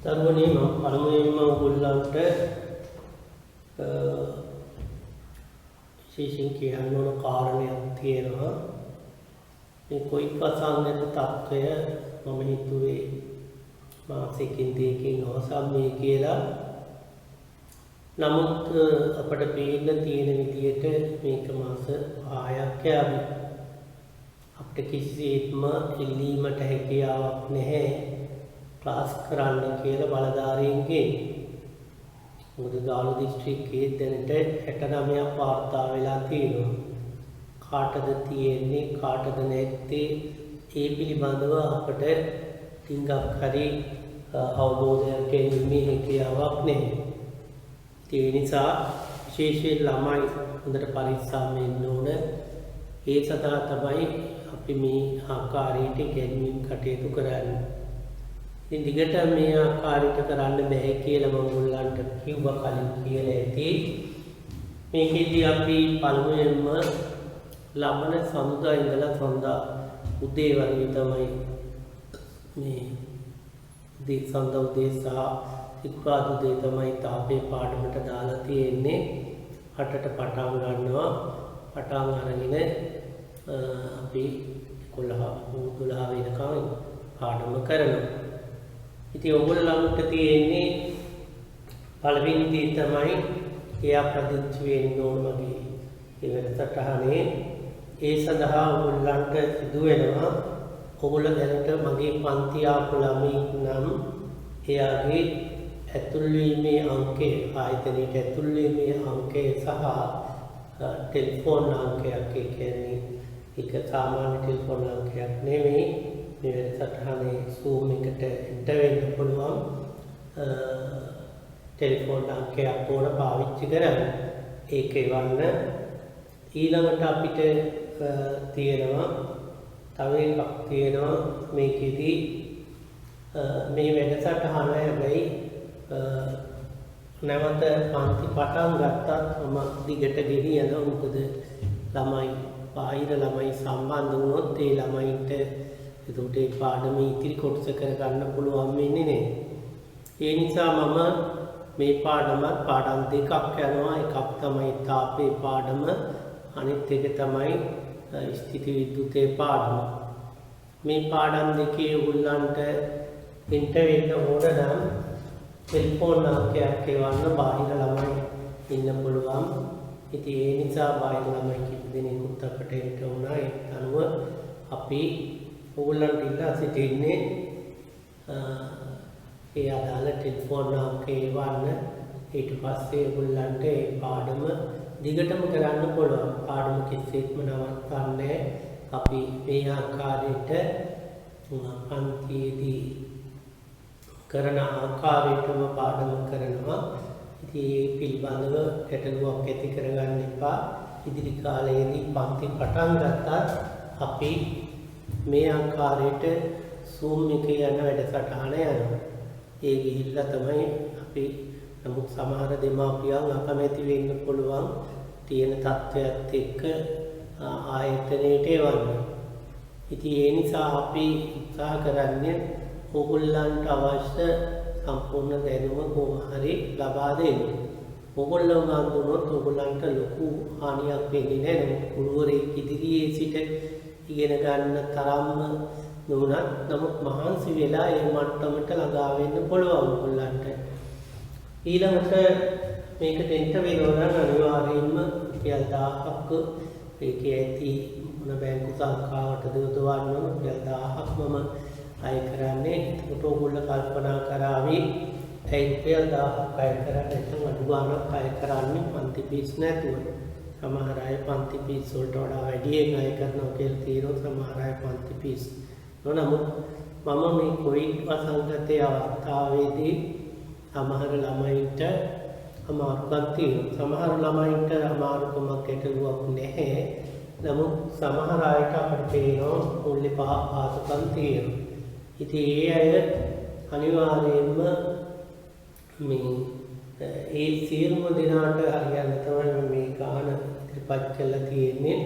දරුවනේ මම පළමුවෙන්ම ඔයගොල්ලන්ට විශේෂයෙන් කියන්න ඕන කාරණයක් තියෙනවා. මේ කොයි ප්‍රසංගත තත්ත්වය මම හිතුවේ මාසෙකින් දෙකකින් අවසන් මේ කියලා. නමුත් අපිට පේන්න තියෙන විදිහට මේක මාස 5ක් යාවි. අපිට කිසිසේත්ම ඉල්ලීමට හැකියාවක් නැහැ ක්ලාස් කරන්න කියලා බලධාරීන්ගේ. මොකද ගාලු දිස්ත්‍රික්කයේ දැනට 69ක් වාර්තා වෙලා තියෙනවා. කාටද තියෙන්නේ කාටද නැත්තේ ඒ පිළිබඳව අපිට ටිකක් හරි අවබෝධයක් ගැනීමේ හැකියාවක් නැහැ. ඒ නිසා විශේෂයෙන් ළමයි හොඳට පරිස්සම් වෙන්න ඕන. ඒ සඳහා තමයි අපි මේ ආකාරයට ගැනීම කටයුතු කරන්නේ. ඉතින් දිගට මේ ආකාරයට කරන්න බෑ කියලා මම ඔයගොල්ලන්ට කිව්වා කලින් කියලා ඇති. මේකෙදී අපි පළමුවෙන්ම ලබන සමුදා ඉඳලා සඳා උදේ වගේ තමයි මේ සඳා උදේ සහ සිකුරාදා උදේ තමයි තාපේ පාඩමට දාලා තියෙන්නේ. 8ට පටන් ගන්නවා. පටන් අරගෙන අපි 11 වෙනකම් පාඩම කරනවා. ඉතින් ඔයගොල්ලන්ට තියෙන්නේ පළවෙනි දේ තමයි එයා ප්‍රතිච වෙන්න ඕන වගේ ඉවරටහනේ. ඒ සඳහා ඔයගොල්ලන්ට සිදු වෙනවා ඔයගොල්ලෝ දැනට මගේ පන්ති ආපු ළමෙක් නම් එයාගේ ඇතුල් වීමේ අංකය ආයතනයේ ඇතුල් වීමේ අංකය සහ ටෙලිෆෝන් අංකයක් කියන්නේ එක සාමාන්‍ය ටෙලිෆෝන් අංකයක් නෙමෙයි. මේ සටහනේ Zoom එකට එන්ටර් වෙන්න පුළුවන් ටෙලිෆෝන් අංකයක් ඕන පාවිච්චි කරන්න. ඒක එවන්න. ඊළඟට අපිට තියෙනවා තව එකක් තියෙනවා මේකෙදි මේ වැඩසටහන හැබැයි නැවත පන්ති පටන් ගත්තත් මම දිගට ගෙනියනවා. මොකද ළමයි බාහිර ළමයි සම්බන්ධ වුණොත් ඒ ළමයින්ට ඒකට ඒ පාඩමේ ඉතිරි කොටස කරගන්න පුළුවන් වෙන්නේ නැහැ. ඒ නිසා මම මේ පාඩම් දෙකක් යනවා. එකක් තමයි තාපේ පාඩම, අනිත් එක තමයි ස්ථිති විද්‍යුතේ පාඩම. මේ පාඩම් දෙකේ උගලන්ට එන්ටර් වෙන්න ඕන නම් ටෙලිෆෝන් අංකයක් එවන්න බාහිර ළමයි ඉන්න පුළුවන්. ඉතින් ඒ නිසා බාහිර ළමයි කිසි දෙනෙකුත් අපට එන්න උනා. ඒ අනුව අපි ඔයගොල්ලන්ට ඉල්ලා සිටින්නේ ඒ අදාළ ටෙලිෆෝන් අංකය එවන්න. ඊට පස්සේ ඔයගොල්ලන්ට ඒ පාඩම දිගටම කරන්න පුළුවන්. පාඩම කිසිසේත්ම නවත්තන්නේ අපි මේ ආකාරයට පන්තියේදී කරන ආකාරයටම පාඩම කරනවා. ඉතින් ඒ පිළිබඳව ගැටලුවක් ඇති කරගන්න එපා. ඉදිරි කාලයේදී පන්ති පටන් ගත්තත් අපි මේ ආකාරයට Zoom එකේ යන වැඩසටහන යනවා. ඒ ගිහිල්ලා තමයි අපි නමුත් සමහර දෙමාපියන් අකමැති වෙන්න පුළුවන් තියෙන තත්ත්වයක් එක්ක ආයතනයට එවන්න. ඉතින් ඒ නිසා අපි උත්සාහ කරන්නේ ඔයගොල්ලන්ට අවශ්‍ය සම්පූර්ණ දැනුම කොහොම හරි ලබා දෙන්න. ඔයගොල්ලෝ ගන්නොත් ඔයගොල්ලන්ට ලොකු හානියක් වෙන්නේ නැහැ. ගුරුවරයෙක් ඉදිරියේ සිට ඉගෙන ගන්න තරම්ම නුනත් නමුත් මහන්සි වෙලා ඒ මට්ටමට ළඟා වෙන්න පුළුවන් ඔයගොල්ලන්ට. ඊළඟට මේකට එන්ටර් වෙනවා නම් අනිවාර්යයෙන්ම රුපියල් 1000ක් ඒකේ ඇති මොන බැංකු සංඛ්‍යාවටද යොදවන්න ඕන. රුපියල් 1000ක් මම අය කරන්නේ. ඒකට ඔයගොල්ලෝ කල්පනා කරાવી ඒ රුපියල් 1000ක් අය කරන්නේ නැත්නම් අඩු ගාණක් අය කරන්නේ පන්ති පීස් නැතුව. සමහර අය පන්ති පීස් වලට වඩා වැඩියෙන් අය කරනවා කියලා තියෙනවා. සමහර අය පන්ති පීස් නමුත් මම මේ කොවිඩ් වසංගතයේ අවස්ථාවේදී සමහර ළමයින්ට අමාරුකම් තියෙනවා. සමහර ළමයින්ට අමාරුකමක් ගැටලුවක් නැහැ. නමුත් සමහර අයට අපිට පේනවා මුල්ලේ පාසුකම් තියෙනවා. ඉතින් ඒ අය අනිවාර්යයෙන්ම මේ ඒ සියලුම දෙනාට හරියන්න තමයි මේ ගාන ඉදිරිපත් කළා තියෙන්නේ.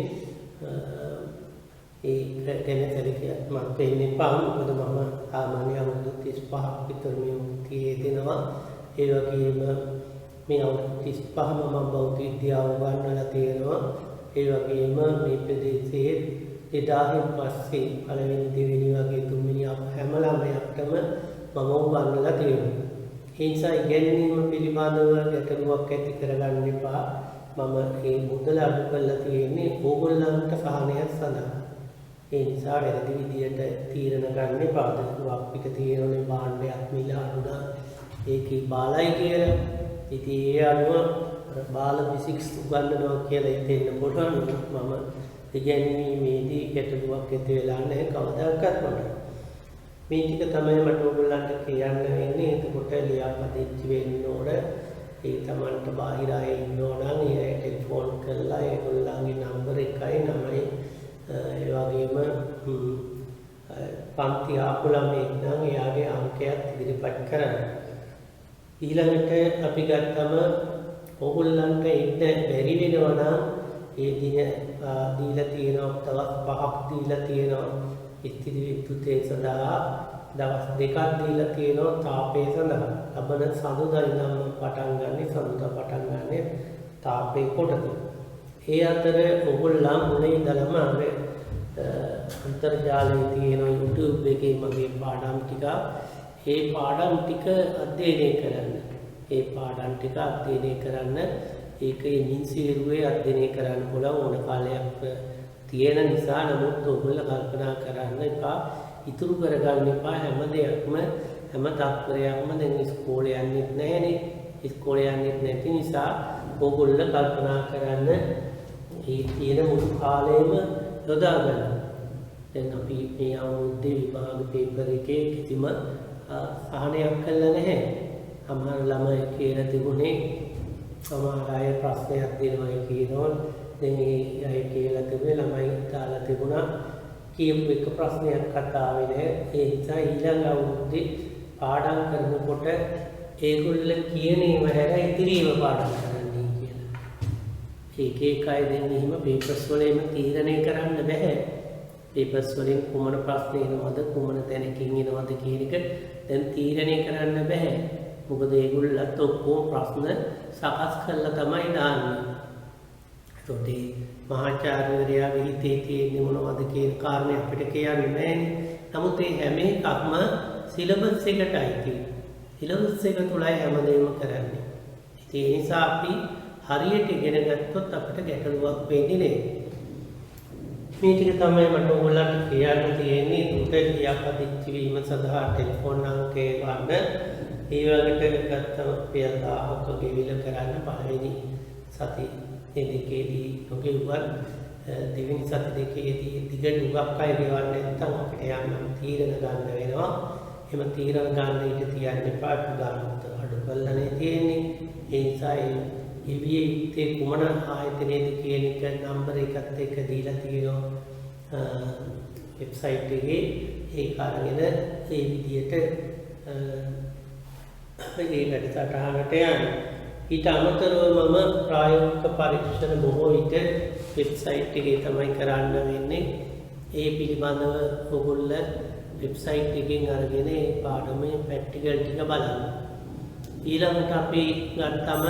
ඒක ගැන සැලකියත් මම වෙන්න එපා. මොකද මම සාමාන්‍ය අවුරුදු 35ක් විතර මේ වෘත්තියේ දෙනවා. ඒ වගේම මේ අවුරුදු 35ම මම බෞද්ධ විද්‍යාව උගන්වලා තියෙනවා. ඒ වගේම මේ ප්‍රදේශයේ 2000න් පස්සේ පළවෙනි දෙවෙනි වගේ තුන්වෙනි හැම ළමයක්ටම මම උගන්වලා තියෙනවා. ඒ නිසා ඉගෙනීම පිළිබඳව ගැටලුවක් ඇති කරගන්න එපා. මම මේ මුදල අඩු කරලා තියෙන්නේ ඕගොල්ලන්ට සහනයක් සඳහා. ඒ නිසා වැරදි විදියට තීරණ ගන්න එපා. දරුවක් පිට තියෙනනේ භාණ්ඩයක් මිල අඩුනා ඒකේ බාලයි කියලා. ඉතින් ඒ අනුව බාල ෆිසික්ස් උගන්වනවා කියලා හිතෙන්න පුළුවන්. මම ඉගෙනීමේදී ගැටලුවක් ඇති වෙලා නැහැ කවදාකවත් මට. මේ ටික තමයි මට ඔයගොල්ලන්ට කියන්න වෙන්නේ. එතකොට ලියාපදිංචි වෙන්න ඕන. ඒ තමන්ට බාහිර අය ඉන්නවා නම් ඒ ටෙලිෆෝන් කරලා ඒගොල්ලන්ගේ නම්බර 1 9 ඒ වගේම පන්ති ආපු ළමෙක් නම් එයාගේ අංකයත් ඉදිරිපත් කරන්න. ඊළඟට අපි ගත්තම ඕගොල්ලන්ට ඉන්න බැරි වෙනවා නම් ඒ දින දීලා තියෙනවා දවස් 5ක් දීලා තියෙනවා ඉතිරි විද්‍යුතේ සඳහා දවස් 2ක් දීලා තියෙනවා තාපය සඳහා. ලබන සඳුදා ඉඳන් පටන් ගන්න සඳුදා පටන් ගන්න තාපේ කොටස. ඒ අතර ඕගොල්ලන් මුලින් ඉඳලම අන්තර්ජාලයේ තියෙන YouTube එකේ මගේ පාඩම් ටික ඒ පාඩම් ටික අධ්‍යයනය කරන්න. ඒ පාඩම් ටික අධ්‍යයනය කරන්න ඒකේ නින්සිරුවේ අධ්‍යයනය කරන්න පුළුවන් ඕන කාලයක් තියෙන නිසා. නමුත් ඔයගොල්ලෝ කල්පනා කරන්න එපා ඉතුරු කරගන්න එපා හැම දෙයක්ම හැම තත්පරයක්ම. දැන් ඉස්කෝලේ යන්නෙත් නැහැනේ. ඉස්කෝලේ යන්නෙත් නැති නිසා ඕගොල්ලෝ කල්පනා කරන්න මේ තියෙන මුළු කාලෙම යොදා ගන්න. දැන් අපි මේ අවුරුද්දේ විභාග පේපර් එකේ කිසිම සහනයක් කළා නැහැ. සමහර ළමයි කියලා තිබුණේ සමහර අය ප්‍රශ්නයක් දෙනවා කියනවා. දැන් ඒ අය කියලා තිබුණේ ළමයි දාලා තිබුණා කියපු එක ප්‍රශ්නයක් කතාවේ නැහැ. ඒ නිසා ඊළඟ අවුරුද්දේ පාඩම් කරනකොට ඒගොල්ලෝ කියන ඒවා හැර ඉතිරිව පාඩම් කරන්නයි කියලා. එක අය දැන් එහෙම පේපර්ස් වලින්ම තීරණය කරන්න බෑ. පේපර්ස් වලින් කුමන ප්‍රශ්න එනවද කුමන තැනකින් එනවද කියන එක දැන් තීරණය කරන්න බෑ. මොකද ඒගොල්ලන්ත් ඔක්කොම ප්‍රශ්න සකස් කරලා තමයි දාන්නේ. ඒකට මහාචාර්යවරයාගේ හිතේ තියෙන්නේ මොනවද කියන කාරණේ අපිට කියන්න බෑනේ. නමුත් මේ හැම එකක්ම සිලබස් එකටයි තියෙන්නේ. සිලබස් එක තුලයි හැමදේම කරන්නේ. ඒ නිසා අපි හරියට ඉගෙන ගත්තොත් අපිට ගැටලුවක් වෙන්නේ නැහැ. මේ ටික තමයි මට ඔයගොල්ලන්ට කියන්න තියෙන්නේ. උට ලියාපදිංචි වීම සඳහා ටෙලිෆෝන් අංකය ගන්න. ඒ වගේට ගත්තම රුපියල් 1000ක ගෙවිල කරන්න පළවෙනි සති දෙකේදී නොගෙවුවත් දෙවෙනි සති දෙකේදී දිගට උගක් අය ගෙවන්න නැත්නම් අපිට යන්න තීරණ ගන්න වෙනවා. එහෙම තීරණ ගන්න ඉඳ තියන්න එපා. ගානත් අඩු කරලානේ තියෙන්නේ. ඒ නිසා ගෙවියේ යුත්තේ කුමන ආයතනයේද කියන එක නම්බර එකත් එක්ක දීලා තියෙනවා වෙබ්සයිට් එකේ. ඒක අරගෙන ඒ විදියට මේ වැඩසටහනට යන්න. ඊට අමතරව මම ප්‍රායෝගික පරීක්ෂණ බොහෝ විට වෙබ්සයිට් එකේ තමයි කරන්න වෙන්නේ. ඒ පිළිබඳව ඔයගොල්ලෝ වෙබ්සයිට් එකෙන් අරගෙන ඒ පාඩමේ ප්‍රැක්ටිකල් ටික බලන්න. ඊළඟට අපි ගත්තම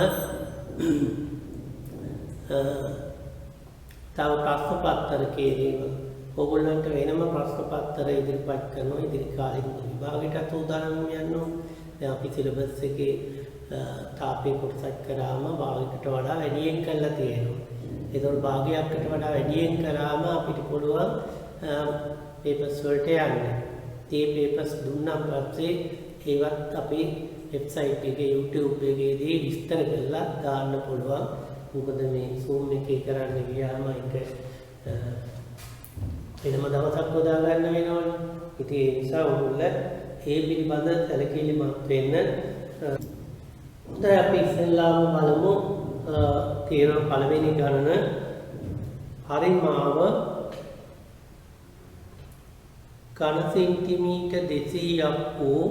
තව ප්‍රශ්න පත්‍ර කියවීම. ඔයගොල්ලන්ට වෙනම ප්‍රශ්න පත්‍ර ඉදිරිපත් කරනවා. ඉදිරි කාලේ විභාගයට උදාහරණ යන්න ඕන. දැන් අපි සිලබස් එකේ තාපේ කොටසක් කරාම භාගයකට වඩා වැඩියෙන් කරලා තියෙනවා. ඒතකොට භාගයකට වඩා වැඩියෙන් කරාම අපිට පුළුවන් පේපර්ස් වලට යන්න. මේ පේපර්ස් දුන්නා පස්සේ ඒවත් අපි වෙබ්සයිට් එකේ YouTube එකේදී විස්තර කරලා දාන්න පුළුවන්. මොකද මේ Zoom එකේ කරන්න ගියාම ඒක වෙනම දවසක් හොදා ගන්න වෙනවනේ. ඉතින් ඒ නිසා ඔයගොල්ලෝ ඒ පිළිබඳ සැලකිලිමත් වෙන්න. දැන් අපි ඉස්සෙල්ලාම බලමු තියෙන පළවෙනි ගණන පරිමාව ඝන සෙන්ටිමීටර් 200ක් වූ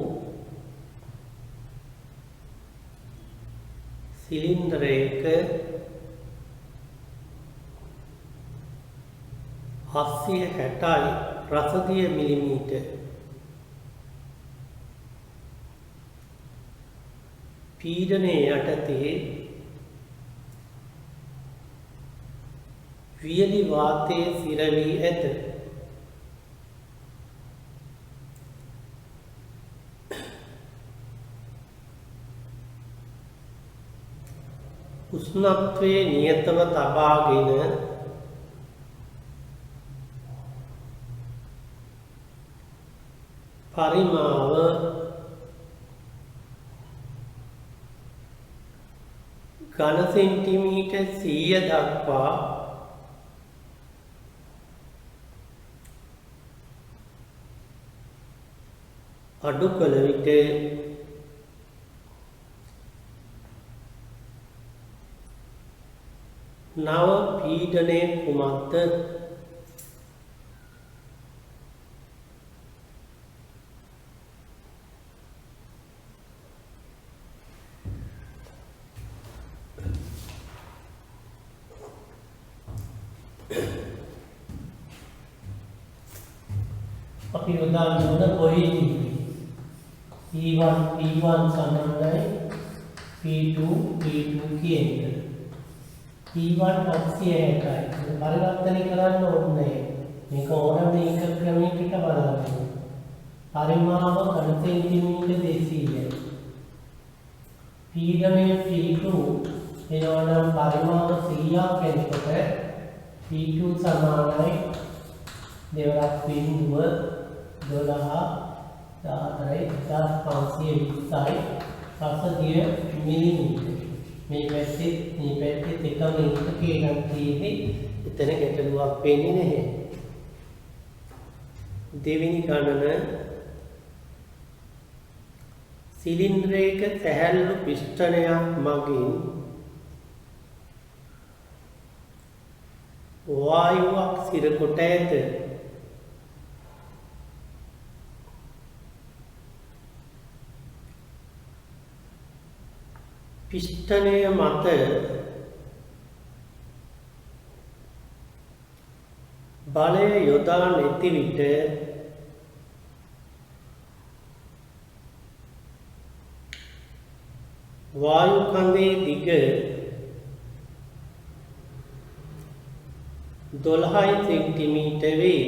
සිලින්ඩරයක 760යි රසදිය මිලිමීටර්. පීඩනයේ යටතේ වියලි වාතයේ සිරවී ඇත. උෂ්ණත්වයේ නියතව තබාගෙන පරිමාව ඝන සෙන්ටිමීටර් 100 දක්වා අඩු කළ විට නව පීඩනය කුමක්ද? අපි උදාහරණ කොහේදී P1 සමානයි P2 කියන්නේ. P1 860යි. පරිවර්තනය කරන්න ඕනේ. මේක ඕනම එක ක්‍රමයකට බලන්න. පරිමාව ඝන සෙන්ටිමීටර් 200යි. පීඩනය P2 එනවනම් පරිමාව 100ක් වෙනකොට P2 සමානයි දෙවරක් බිඳුව 12,14,520යි රසදිය මිලිමීටර්. මේ පැත්තේ එකම එක කියලා තියෙන්නේ. එතන ගැටලුවක් වෙන්නේ නැහැ. දෙවෙනි ගණන සිලින්ඩරයක සැහැල්ලු පිස්ටනයක් මගින් වායුවක් සිරකොට ඇත. පිස්ටනය මත බලය යොදා නැති විට වායු කඳේ දිග 12 සෙන්ටිමීටර් වේ.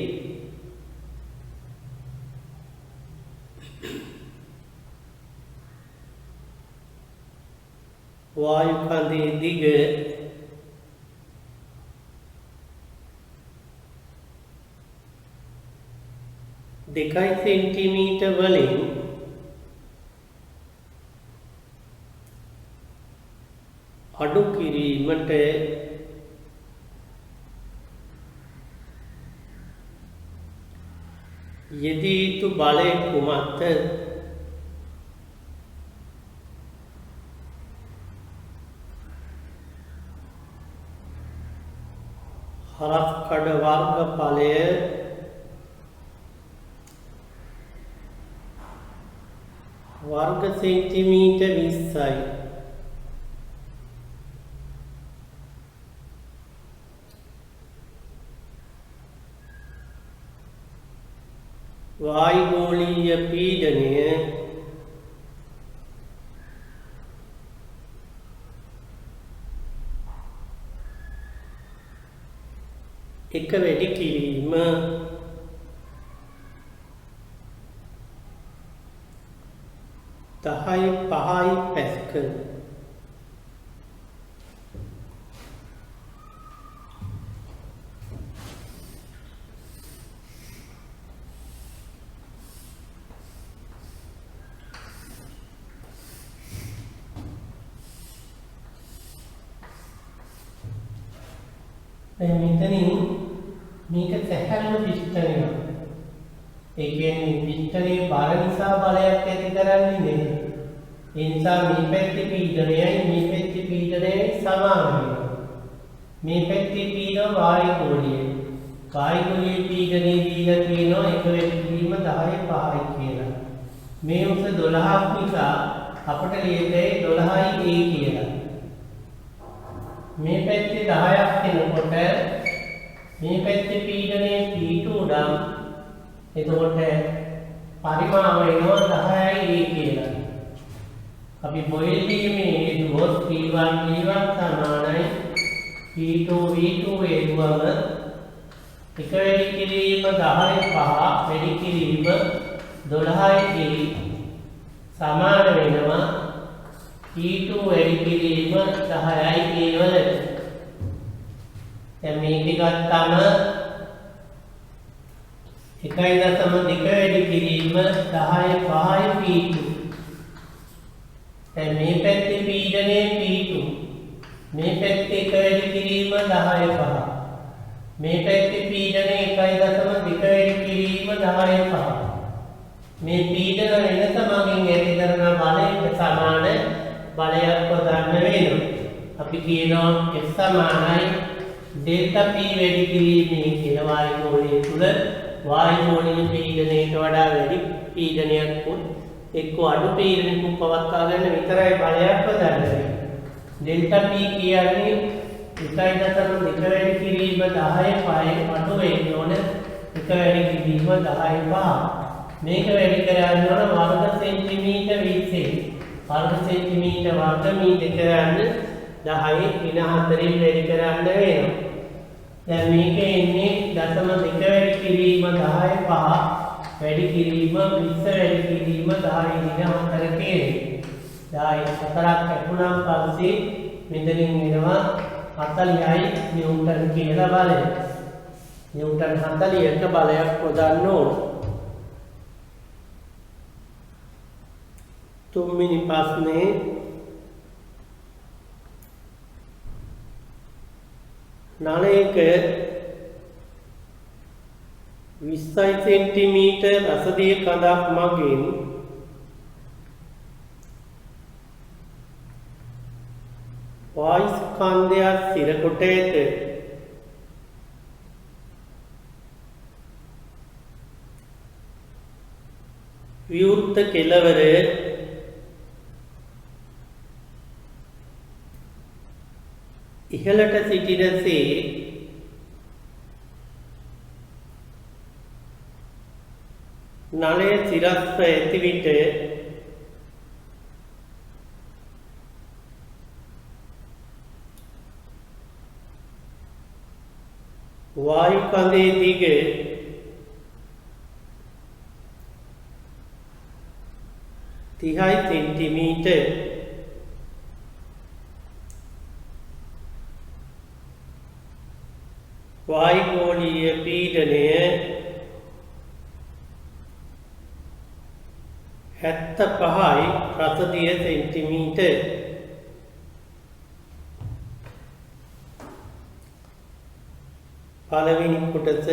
වායු කඳේ දිග 2 සෙන්ටිමීටර් වලින් අඩු කිරීමට යෙදිය යුතු බලය කුමක්ද? හරස්කඩ වර්ගඵලය वर्ग सेंटीमीटर 20 वायुगोलीय पीडनय एक වැඩි කිරීම 10.5 පැස්කල් මෙතනින් මේක සැහැල්ලු පිස්ටනයක්. ඒ කියන්නේ පිස්ටනේ බර නිසා බලයක් ඇති කරන්නේ නෙමෙයි. ඒ නිසා මේ පැත්තේ පීඩනයයි මේ පැත්තේ පීඩනයයි සමාන වෙනවා. මේ පැත්තේ පීඩන වායුගෝලීය. වායුගෝලීය පීඩනයේ දීලා තියෙනවා එක වෙලීම 10.5යි කියලා. මේ උස 12ක් නිසා අපට ලියතේ 12යි a කියලා. මේ පැත්තේ 10ක් වෙනකොට මේ පැත්තේ පීඩනය P2 නම් එතකොට පරිමාව වෙනවා 10යි A කියලා. අපි බොයිල් වීමේ හේතුවොත් P1 V1 සමානයි P2 V2 හේතුවම එක වැඩි කිරීම 10 5 වැඩි කිරීම 12යි A සමාන වෙනවා P2 වැඩි කිරීම 10යි A වලට. දැන් මේක ගත්තම 1.2 වැඩි කිරීම 10 5යි P2. දැන් මේ පැත්තේ පීඩනය P2. මේ පැත්තේ 1 වැඩි කිරීම 10 5. මේ පැත්තේ පීඩනය 1.2 වැඩි කිරීම 10 5. මේ පීඩන වෙනස මගින් ඇති කරන බලයට සමාන බලයක් හොදන්න වෙනවා. අපි කියනවා F සමානයි ඩෙල්ටා P වැඩි කිරීමේ කියලා වායු ගෝලය තුල වායු ගෝලීය පීඩනයට වඩා වැඩි පීඩනයක් උත් එක්ක අඩු පීඩනයක පවත්වා ගන්න විතරයි බලයක් හොදන්නේ. ඩෙල්ටා P කියන්නේ 1.2 වැඩි කිරීම 10 5 අඩු වෙන්න ඕන 1 වැඩි කිරීම 10 5. මේක වැඩි කරන්න ඕන වර්ග සෙන්ටිමීටර 20. වර්ග සෙන්ටිමීටර වර්ග මීටර කරන්න 10 ඍණ 4න් වැඩි කරන්න වෙනවා. දැන් මේක එන්නේ 0.2 වැඩි කිරීම 10 5 වැඩි කිරීම 20 වැඩි කිරීම 10 ඍණ 4 කියන්නේ. 10 4ක් කැපුණාම පස්සේ මෙතනින් එනවා 40යි නිව්ටන් කියලා බලය. නිව්ටන් 40ක බලයක් හොදන්න ඕන. තුන්වෙනි ප්‍රශ්නේ නලයක 20 සෙන්ටිමීටර් රසදිය කඳක් මගින් වායු ස්කන්ධයක් සිර කොට ඇත. විවෘත කෙළවර ඉහළට සිටිනසේ නලය සිරස්ව ඇති විට වායු කඳේ දිග 30 සෙන්ටිමීටර් වායු ගෝලීය පීඩනය 75යි රසදිය සෙන්ටිමීටර්. පළවෙනි කොටස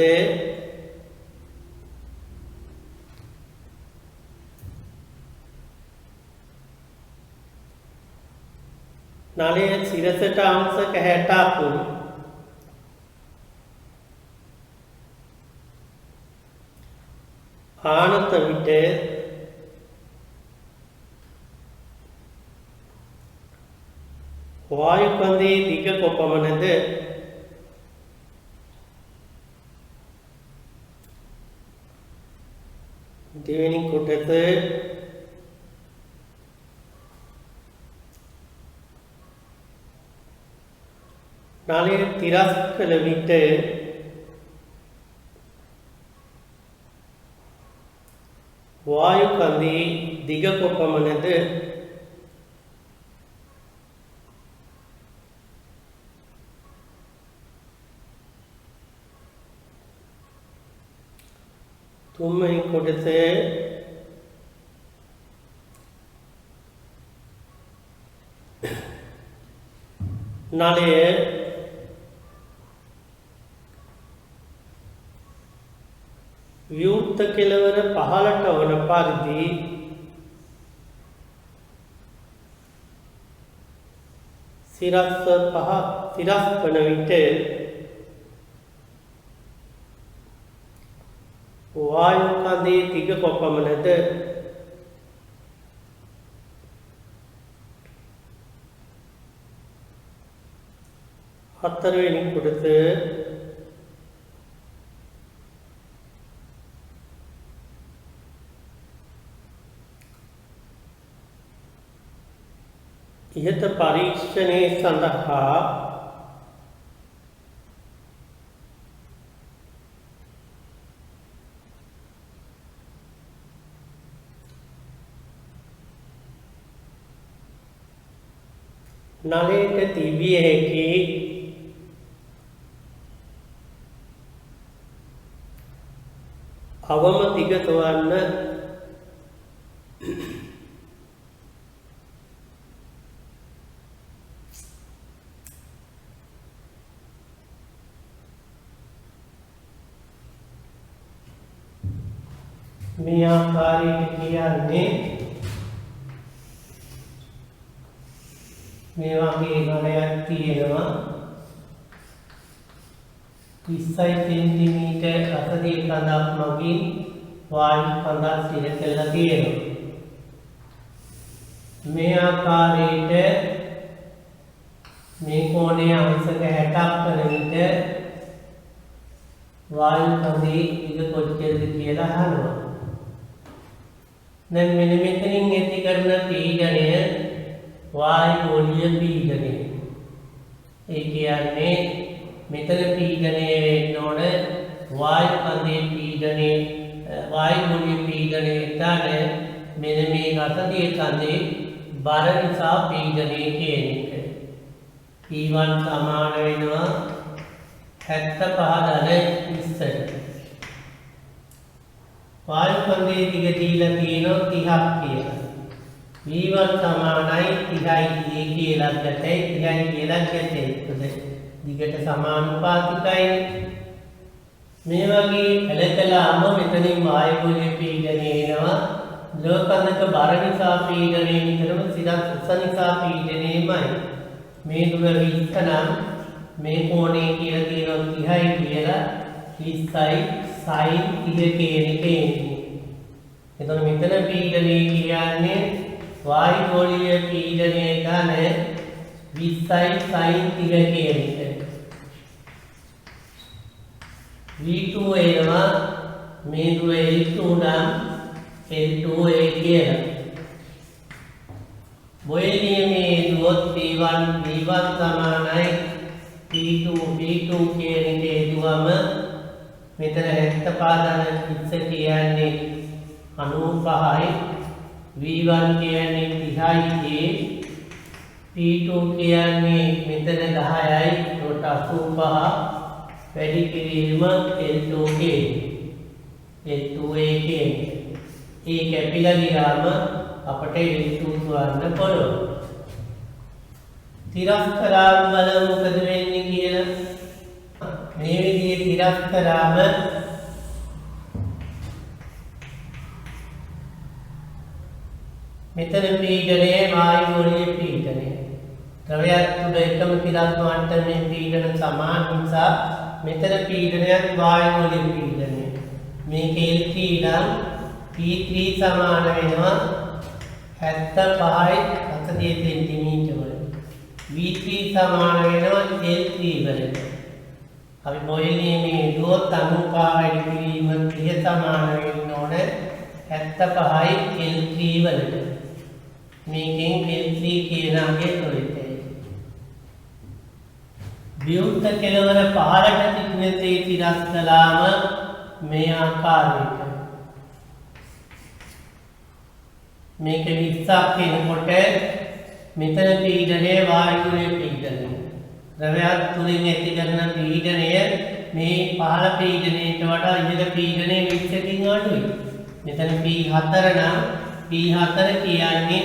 නලය සිරසට අංශ 60ක් ආනත විට වායු කඳේ දිග කොපමණද? දෙවෙනි කොටස නලය තිරස් කළ විට වායු කඳේ දිග කොපමණද? තුන්වෙනි කොටස නලය විවෘත කෙළවර පහළට වන පරිදි සිරස් වන විට වායු කඳේ දිග කොපමණද? හතරවෙනි කොටස ඉහත පරීක්ෂණයේ සඳහා නලයට තිබිය හැකි අවම දිග තොවන්න මේ ආකාරයට කියන්නේ මේ වගේ ගණයක් තියෙනවා 30 සෙන්ටිමීටර් අසදී කඳක් මගින් වායු කඳක් සිර කළා තියෙනවා. මේ ආකාරයට මේ කෝණයේ අංශක 60ක් වන විට වායු කඳේ දිග කොච්චරද කියලා අහනවා. දැන් මෙන්න මෙතනින් ඇති කරන පීඩනය වායු ගෝලීය පීඩනය. ඒ කියන්නේ මෙතන පීඩනය වෙන්න ඕන වායු කඳේ පීඩනය වායු ගෝලීය පීඩනය ගන්න මෙන්න මේ රසදිය කඳේ බර නිසා පීඩනය කියන එක. P1 සමාන වෙනවා 75/20. වායු කඳේ දිග දීලා තියෙනවා 30ක් කියලා. V1 සමානයි 30යි කියලා ගැටේ 30යි කියලා ගැටේ. දිගට සමානුපාතිකයි. මේ වගේ එලකලාම මෙතනින් වායු ගෝලීය පීඩනය එනවා. ලෝකන්දක බර නිසා පීඩනය නිතරම සිරස් උස නිසා පීඩනයමයි. මේ දුර 20 නම් මේ කෝණේ කියලා තියෙනවා 30යි කියලා 30යි sin 30 කියන එකේ. එතකොට මෙතන පීඩනය කියන්නේ වායු ගෝලීය පීඩනය ගන්න 20යි sin 30 කියන එක. V2 එනවා මේ දුර L2 නම් L2A කියලා. බොයිල් නියමයේ දුවොත් P1 සමානයි P2 කියන එකේ දුවම මෙතන 75/20 කියන්නේ 95යි V1 කියන්නේ 30යි P2 කියන්නේ මෙතන 10යි ඒකට 85 වැඩි කිරීම L2A කියන්නේ ඒ කැපිලා ගියාම අපට L2 සොයන්න පුළුවන්. තිරස් කරාම බලමු මොකද වෙන්නේ කියලා. මේ විදිහේ තිරස් කරාම මෙතන පීඩනය වායු ගෝලීය පීඩනය. ද්‍රවයක් තුළ එකම තිරස් මට්ටමේ පීඩන සමාන නිසා මෙතන පීඩනයත් වායු ගෝලීය පීඩනය. මේක L3 නම් P3 සමාන වෙනවා 75යි 70 සෙන්ටිමීටර වලට. V3 සමාන වෙනවා L3 වලට. අපි බොයිල් නියමයේ දුවොත් 95 වැඩි කිරීම 30 සමාන වෙන්න ඕන 75යි L3 වලට. මේකෙන් L3 කියන අගේ තොරතේ. විවුර්ත කෙලවර පහළට තිබෙනතේ තිරස් කළාම මේ ආකාරයට මේක 20ක් වෙනකොට මෙතන පීඩනය වායු ගෝලීය පීඩනය. ද්‍රවයක් තුලින් ඇති කරන පීඩනය මේ පහළ පීඩනයට වඩා ඉහළ පීඩනය 20කින් අඩුයි. මෙතන P4 නම් P4 කියන්නේ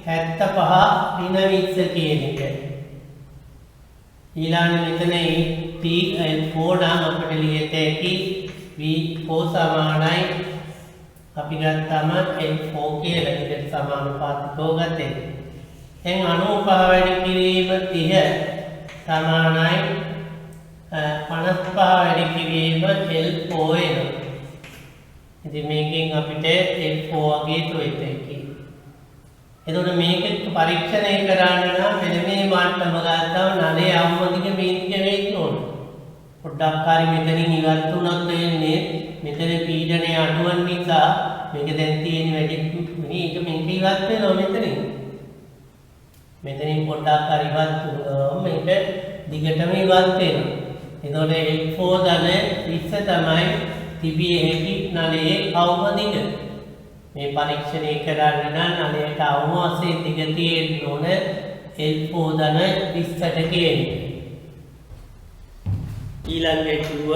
75/20 කියන එක. ඊළඟ මෙතන P4 නම් අපිට ලියත හැකි V4 සමානයි අපි ගත්තම L4 කියලා විදිහට සමානුපාතිකව ගත්තේ. දැන් 95 වැඩි කිරීම 30 සමානයි 55 වැඩි කිරීම L4 එනවා. ඉතින් මේකෙන් අපිට L4 වගේ තොයිතේකි. එතකොට මේක පරීක්ෂණය කරන්න නම් මෙන්න මේ මට්ටම ගත්තම නලේ අවමදික බින්දික වෙන්න ඕන. පොඩ්ඩක් හරි මෙතනින් ඉවත් වුණොත් වෙන්නේ මෙතන පීඩනය අඩු වෙන නිසා මේක දැන් තියෙන වැඩි මේක ඉවත් වෙනවා මෙතනින්. මෙතනින් පොඩ්ඩක් හරි ඉවත් වුණාම මේක දිගටම ඉවත් වෙනවා. එතකොට L4 ධන 20 තමයි තිබිය හැකි නලයේ අවම දිග. මේ පරීක්ෂණය කරන්න නම් නලයට අවම වශයෙන් දිග තියෙන්න ඕන L4 ධන 20ට කියන්නේ. ඊළඟට කිව්ව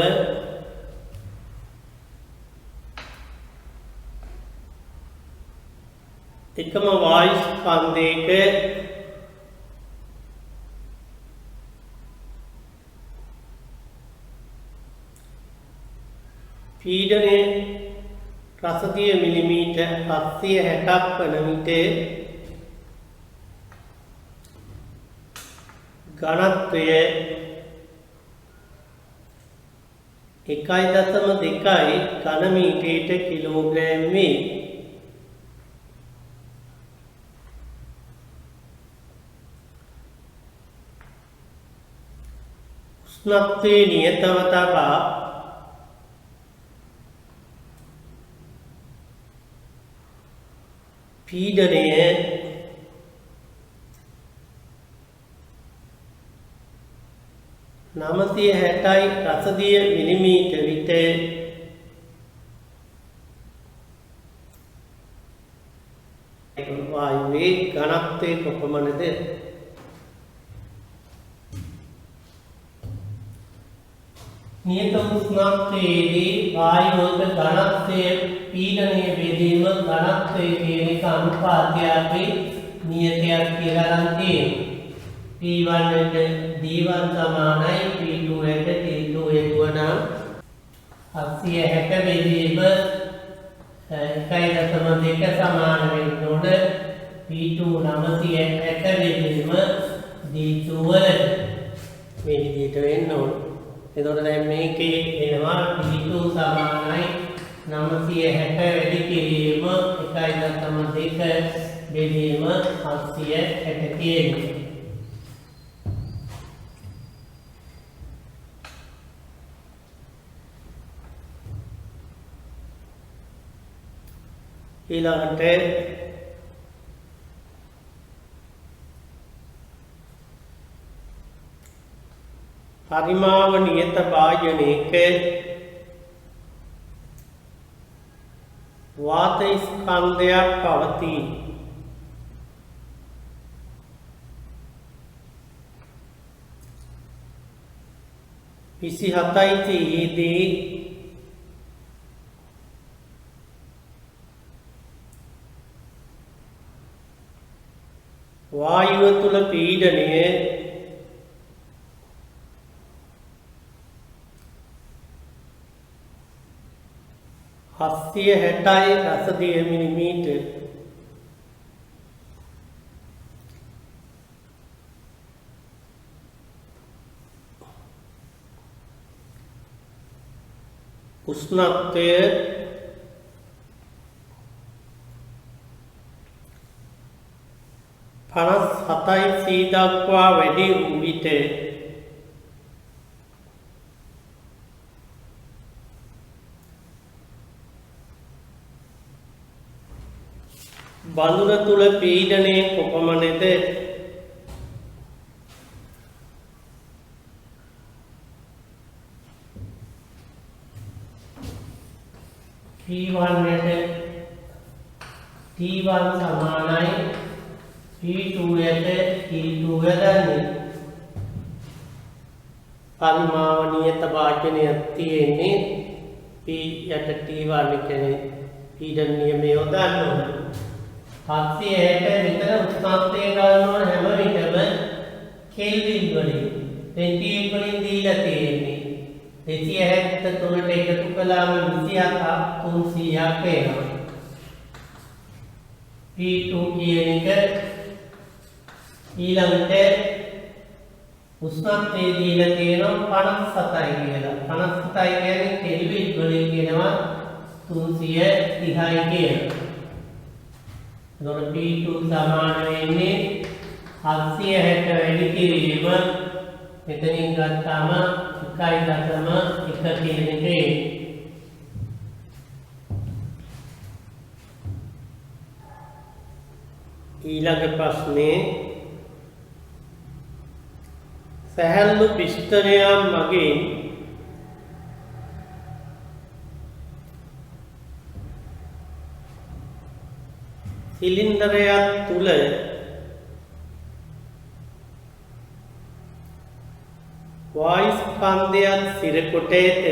එකම වායු ස්කන්ධයක පීඩනය රසදිය මිලිමීටර් 760ක් වන විට ඝනත්වය 1.2 ඝන මීටරයට කිලෝග්‍රෑම් වේ. උෂ්ණත්වයේ නියතව තබා පීඩනය 960යි රසදිය මිලිමීටර් විට වායුවේ ඝනත්වය කොපමණද? නියත උෂ්ණත්වයේදී වායුවක ඝනත්වය පීඩනය බෙදීම ඝනත්වය කියන එක අනුපාතයයි නියතයක් කියලා නම් තියෙනවා. P1 ට D1 සමානයි P2 ට T2 හේතුව නම් 760 බෙදීම 1.2 සමාන වෙන්න ඕන. P2 960 බෙදීම D2 වලට මේ විදිහට වෙන්න ඕන. එතකොට දැන් මේකේ එනවා P2 සමානයි 960 වැඩි කිරීම 1.2 බෙදීම 760 කියන්නේ. ඊළඟට පරිමාව නියත භාජනයක වාත ස්කන්ධයක් පවතී. දී වායුව තුල පීඩනය 760යි රසදිය මිලිමීටර්. උෂ්ණත්වය 57යි C දක්වා වැඩි වූ විට බඳුන තුල පීඩනය කොපමණද? P1 ට T1 සමානයි P2 ට T2 ගන්නේ. පරිමාව නියත භාජනයක් තියෙන්නේ P යට T1 කියන්නේ පීඩන නියමය යොදන්න ඕනේ. 760 විතර උෂ්ණත්වය ගන්න ඕන හැම විටම කෙල්වින් වලින් 28 වලින් දීලා තියෙන්නේ 273ට එකතු කළාම 27ක් 300ක් වෙනවා. P2 කියන එක ඊළඟට උෂ්ණත්වය දීලා තියෙනවා 57යි කියලා. 57යි කියන්නේ කෙල්වින් වලින් කියනවා 330යි කියලා. එතකොට P2 සමාන වෙන්නේ 760 වැඩි කිරීම මෙතනින් ගත්තාම 1.1 කියන එකේ. ඊළඟ ප්‍රශ්නේ සැහැල්ලු පිස්ටනයක් මගින් සිලින්ඩරයක් තුල වායු ස්කන්ධයක් සිරකොට ඇත.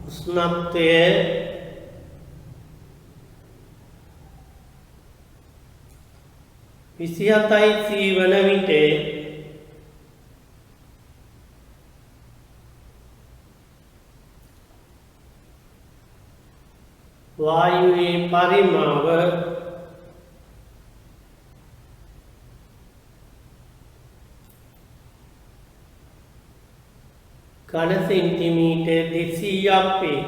උෂ්ණත්වය 27 වන විට වායුවේ පරිමාව ඝන සෙන්ටිමීටර් 200ක් වේ.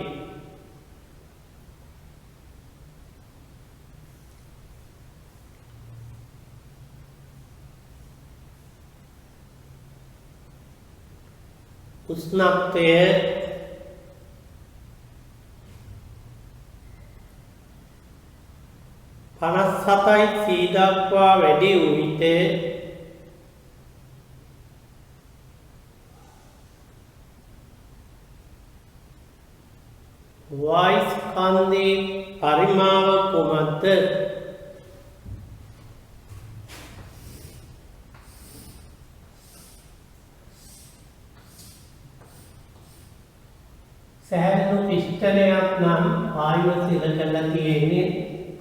උෂ්ණත්වය 57 දක්වා වැඩි වූ විට වායු ස්කන්ධේ පරිමාව කුමක්ද? සැහැල්ලු පිස්ටනයක් නම් වායුව සිර කරලා තියෙන්නේ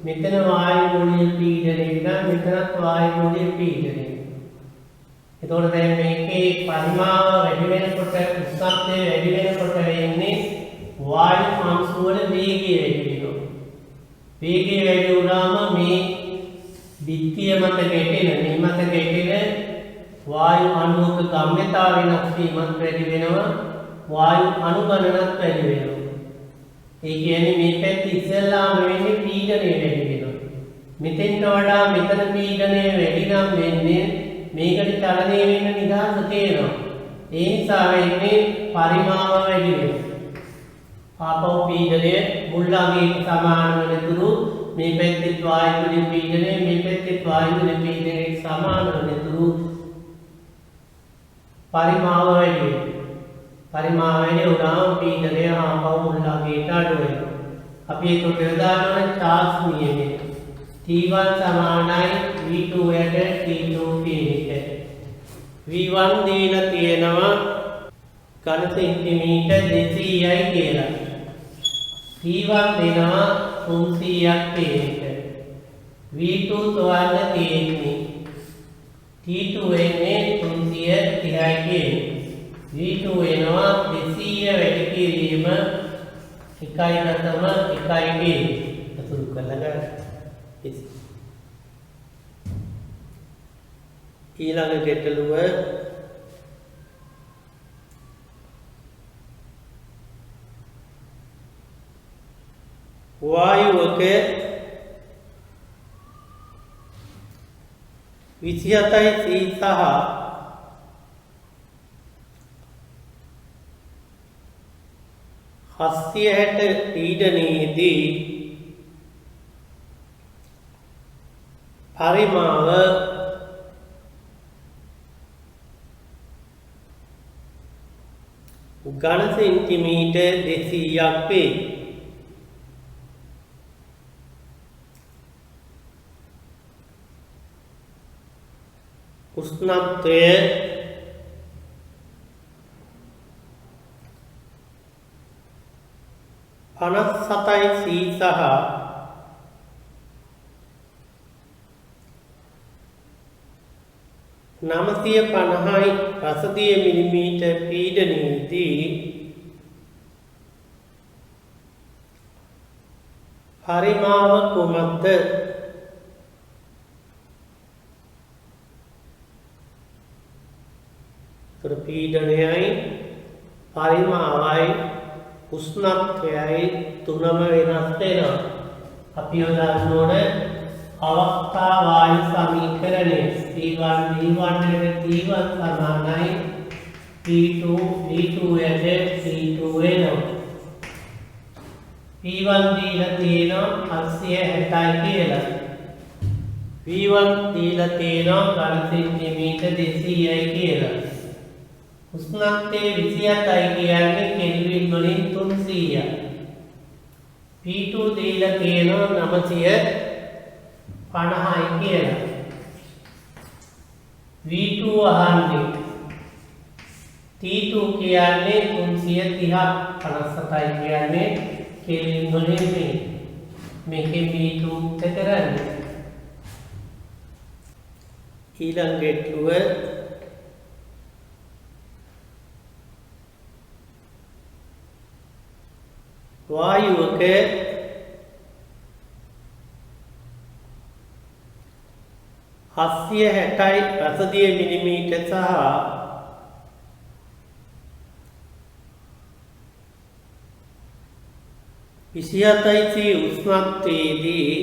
මෙතන වායු ගෝලීය පීඩනය නම් මෙතනත් වායු ගෝලීය පීඩනය. එතකොට දැන් මේකේ පරිමාව වැඩි වෙනකොට උෂ්ණත්වය වැඩි වෙනකොට වෙන්නේ වායු අංශු වල වේගය වැඩි වෙනවා. වේගය වැඩි වුණාම මේ විත්තිය මත ගැටෙන මේ මත ගැටෙන වායු අණුක ගම්‍යතාව වෙනස් වීමත් වැඩි වෙනවා. වායු අණු ගණනත් වැඩි වෙනවා. ඒ කියන්නේ මේ පැත්ත ඉස්සෙල්ලාම වෙන්නේ පීඩනය වැඩි වෙනවා. මෙතෙන්ට වඩා මෙතන පීඩනය වැඩි නම් වෙන්නේ මේකට චලනය වෙන්න නිදහස තියෙනවා. ඒ නිසා වෙන්නේ පරිමාව වැඩි වෙනවා. ආපහු පීඩනය මුල් අගයට සමාන වෙනතුරු මේ පැත්තේ වායුවේ පීඩනය මේ පැත්තේ වායුවේ පීඩනයට සමාන වෙනතුරු පරිමාව වැඩි වෙනවා. පරිමාව වැඩි වුණාම පීඩනය ආපහු මුල් අගයට අඩු වෙනවා. අපි ඒක ප්‍රදානවන චාල්ස් නියමය. T1 සමානයි V2 යට T2 කියන එක. V1 දීලා තියෙනවා ඝන සෙන්ටිමීටර් 200යි කියලා. T1 දෙනවා 300ක් කියන එක. V2 තෝරන්න තියෙන්නේ T2 වෙන්නේ 330යි කියන්නේ. V2 වෙනවා 200 වැඩි කිරීම 1.1 අතුරු කරලා ගන්න. ඊළඟ ගැටලුව වායුවක 27 සහ 760 පීඩනයේදී පරිමාව ඝන සෙන්ටිමීටර් 200ක් වේ. උෂ්ණත්වය 57 සහ 950යි රසදිය මිලිමීටර් පීඩනයේදී පරිමාව කුමක්ද? පීඩනයයි පරිමාවයි උෂ්ණත්වයයි තුනම වෙනස් වෙනවා. අපි උදාහරණ ඕනේ අවස්ථා වායු සමීකරණය T1 V1 එකට T1 සමානයි T2 V2 එකට T2 වෙනවා. V1 දීලා තියෙනවා 860යි කියලා. V1 දීලා තියෙනවා ඝන සෙන්ටිමීටර් 200යි කියලා. උෂ්ණත්වය 27යි කියන්නේ කෙල්වින් වලින් 300යි. P2 දීලා තියෙනවා 950යි කියලා. V2 අහන්නේ T2 කියන්නේ 330ක් 57යි කියන්නේ කෙල්වින් වලින් මේකේ V2 එක කරන්නේ. ඊළඟ ගැටලුව වායුවක 760යි රසදිය මිලිමීටර් සහ 27යි උෂ්ණත්වයේදී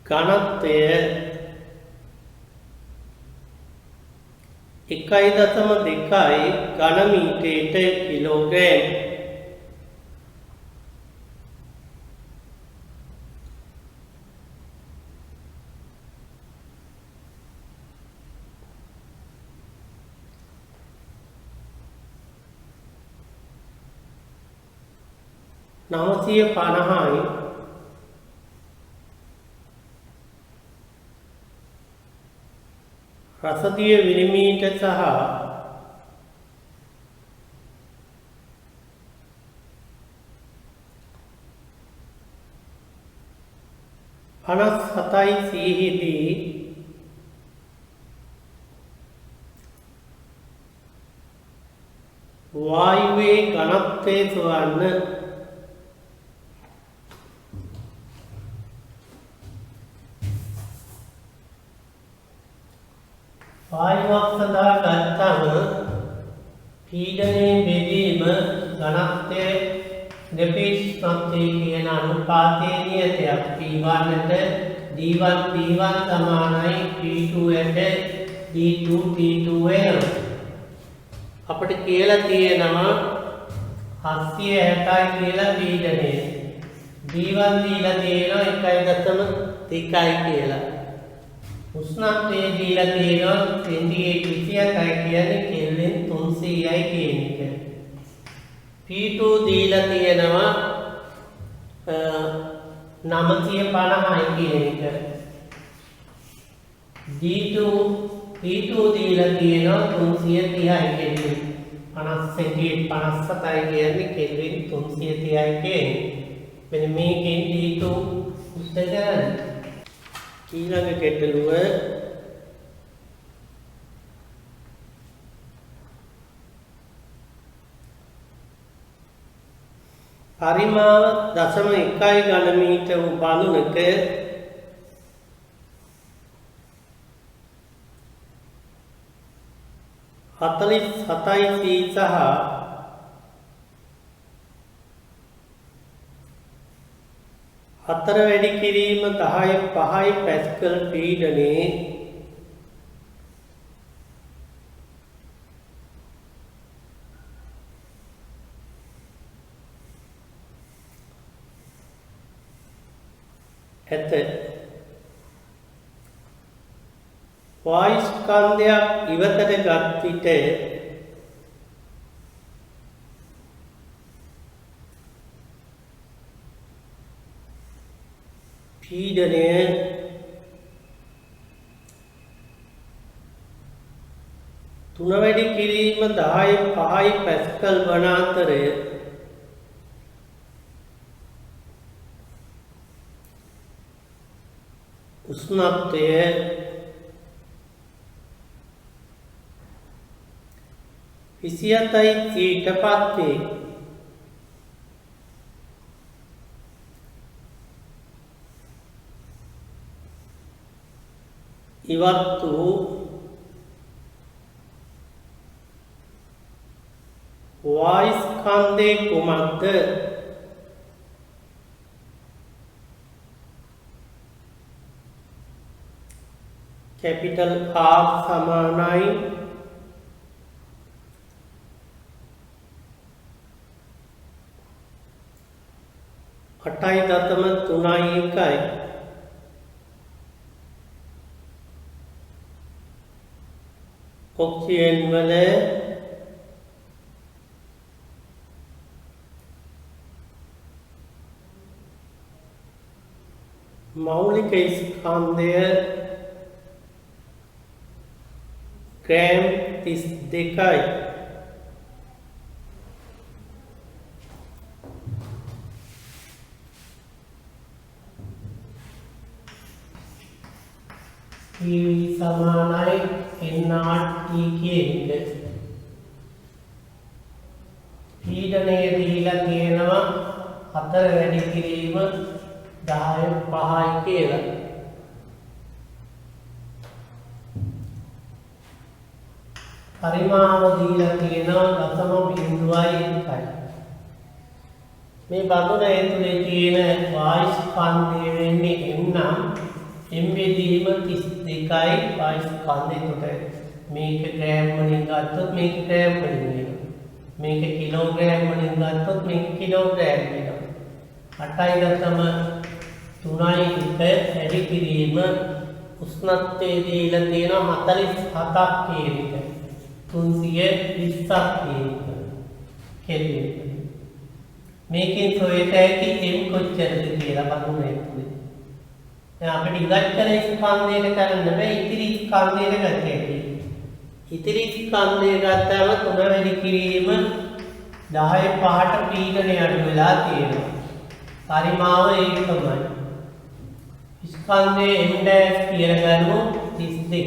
ඝනත්වය 1.2 ඝන මීටරයට කිලෝග්‍රෑම්. නවසිය 50යි රසදිය මිලිමීටර් සහ 57යි සිහිදී වායුවේ ඝනත්වය සොයන්න. වායුවක් සඳහා ගත්තම පීඩනයේ බෙදීම ඝනත්වය දෙපිස්ත්‍රත්වය කියන අනුපාතයේ නියතයක්. P1ට D1 P1 සමානයි P2ට D2 T2 වෙනවා. අපිට කියලා තියෙනවා 760යි කියලා පීඩනය. D1 දීලා තියෙනවා 1.2යි කියලා. උෂ්ණත්වය දීලා තියෙනවා සෙන්ටිග්‍රේඩ් 27යි කියන්නේ කෙල්වින් 300යි කියන එක. P2 දීලා තියෙනවා 950යි කියන එක. P2 දීලා තියෙනවා 330යි කෙල්වින් 50 සෙන්ටිග්‍රේඩ් 57යි කියන්නේ කෙල්වින් 330යි කියන්නේ. මෙන්න මේකෙන් D2 උත්තර කරන්නේ. ඊළඟ ගැටලුව පරිමාව 0.1 ඝන මීටර වූ බඳුනක 47යි C සහ 4 වැඩි කිරීම 10.5 පැස්කල් පීඩනයේ ඇත. වායු ස්කන්ධයක් ඉවතට ගත් විට පීඩනය 3 වැඩි කිරීම 10.5 පැස්කල් වන අතර උෂ්ණත්වය 27යි C ට පත් වේ. ඉවත් වූ වායු ස්කන්ධේ කුමක්ද? කැපිටල් R සමානයි 8.31 ඔක්සිජන් වල මෞලික ස්කන්ධය ග්‍රෑම් 32යි. PV සමානයි NRT කියන එක. පීඩනය දීලා තියෙනවා 4 වැඩි කිරීම 10.5යි කියලා. පරිමාව දීලා තියෙනවා 0.1යි. මේ බඳුන ඇතුලේ තියෙන වායු ස්කන්ධය වෙන්නේ M නම් M බෙදීම 32යි වායු ස්කන්ධයට. මේක ග්‍රෑම් වලින් ගත්තොත් මේක ග්‍රෑම් වලින් වෙනවා. මේක කිලෝග්‍රෑම් වලින් ගත්තොත් මේක කිලෝග්‍රෑම් වෙනවා. 8.3 වැඩි කිරීම උෂ්ණත්වයේ දීලා තියෙනවා 47ක් කියන එක. 320ක් කියන එක. කෙල්වින්. මේකෙන් සොයත ඇති M කොච්චරද කියලා බලමු එතකොට. දැන් අපිට ඉවත් කරන ස්කන්ධයක කරන්න බෑ ඉතිරි ස්කන්ධයක ගත්තේ. ඉතිරි ස්කන්ධය ගත්තාම 3 වැඩි කිරීම 10.5ට පීඩනය අඩු වෙලා තියෙනවා. පරිමාව ඒකමයි. ස්කන්ධයේ M ඩෑෂ් කියලා ගන්නු 32යි.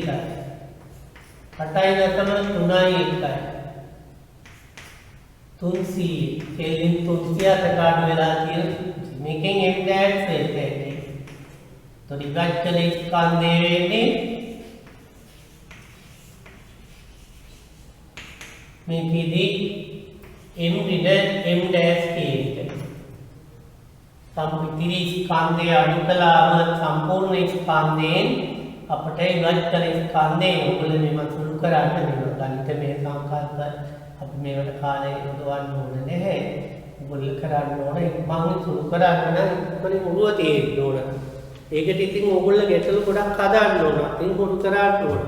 8.31යි. 300 කෙල්වින් 300ට අඩු වෙලා තියෙනවා. මේකෙන් M ඩෑෂ් වෙන්නේ. तो इवैक्ट करें स्कंधे वेන්නේ මේකෙදී m m dash කියන එක. සම්පූර්ණ ස්කන්ධය අඩු කළාම සම්පූර්ණ ස්කන්ධයෙන් අපට ඉවැක්ට් කරන ස්කන්ධය ඔයගොල්ලෝ මේව සුළු කරන්න වෙනවා. ගණිත මේ සංකල්ප අපි මේවට කාලය යොදවන්න ඕනේ නැහැ. ඔයගොල්ලෝ කරන්න ඕනේ මම සුළු කරන්න නම් මොනේ මුලුව තියෙන්න ඕන. ඒකට ඉතින් ඕගොල්ලෝ ගැටලු ගොඩක් හදාන්න ඕන. ඉතින් පොඩු කරන්න ඕන.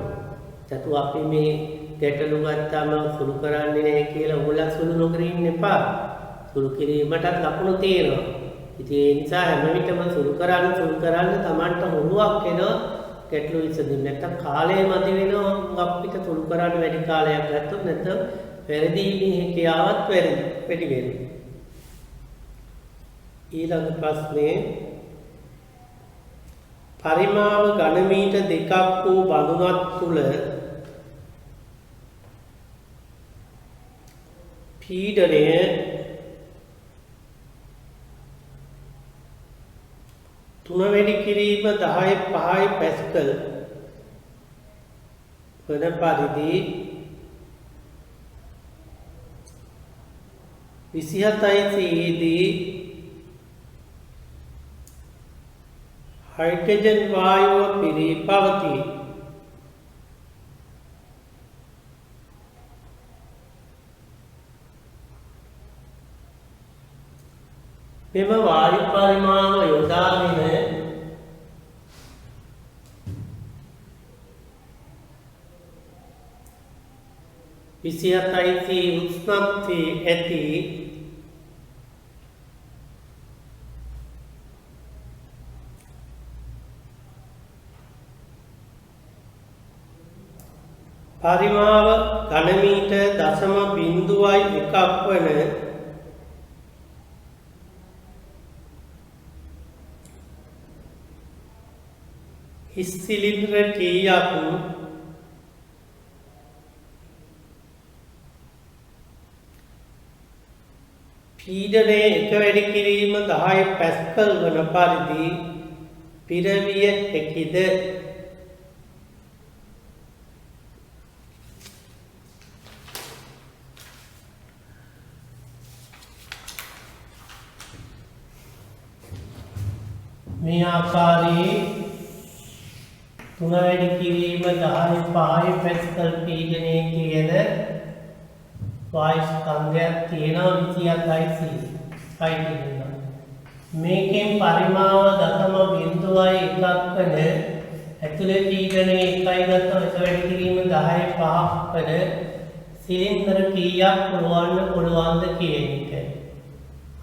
චතු අපි මේ ගැටලු ගත්තාම සුළු කරන්නේ නැහැ කියලා ඕගොල්ලෝ සුළු නොකර ඉන්න එපා. සුළු කිරීමට ලකුණු තියෙනවා. ඉතින් ඒ නිසා හැම විටම සුළු කරන්න Tamanට හොරුවක් එනවා ගැටලු විසඳින්න. නැත්තම් කාලය මදි වෙනවා අපිට සුළු කරන්න වැඩි කාලයක් ගත්තොත් නැත්නම් වැරදීමේ හැකියාවත් වැඩි වෙනවා. ඊළඟ ප්‍රශ්නේ පරිමාව ඝන මීටර් 2ක් වූ බඳුනක් තුල පීඩනය තුන වැඩි කිරීම 10.5 පැස්කල් වන පරිදි 27 දී हाइड्रोजन वायु पिरी पवती මෙම වායු පරිමාව යොදාගෙන විසියතයිති උෂ්ණත්වයේ ඇති පරිමාව ඝන මීටර් 0.1ක් වන හිස් සිලින්ඩර කීයක් පීඩනය එක වැඩි කිරීම 10 පැස්කල් වන පරිදි පිරවිය හැකිද? මේ ආකාරයේ තුන වැඩි කිරීම 10.5 පැස්කල් පීඩනයේ කියන වායු ස්කන්ධයක් තියෙනවා 27 හයිඩ්‍රජන්. මේකෙන් පරිමාව 0.1ක් වන ඇතුළේ පීඩනය 1.1 වැඩි කිරීම 10.5ක් වන සිලින්ඩර කීයක් පුරවන්න කියන එක.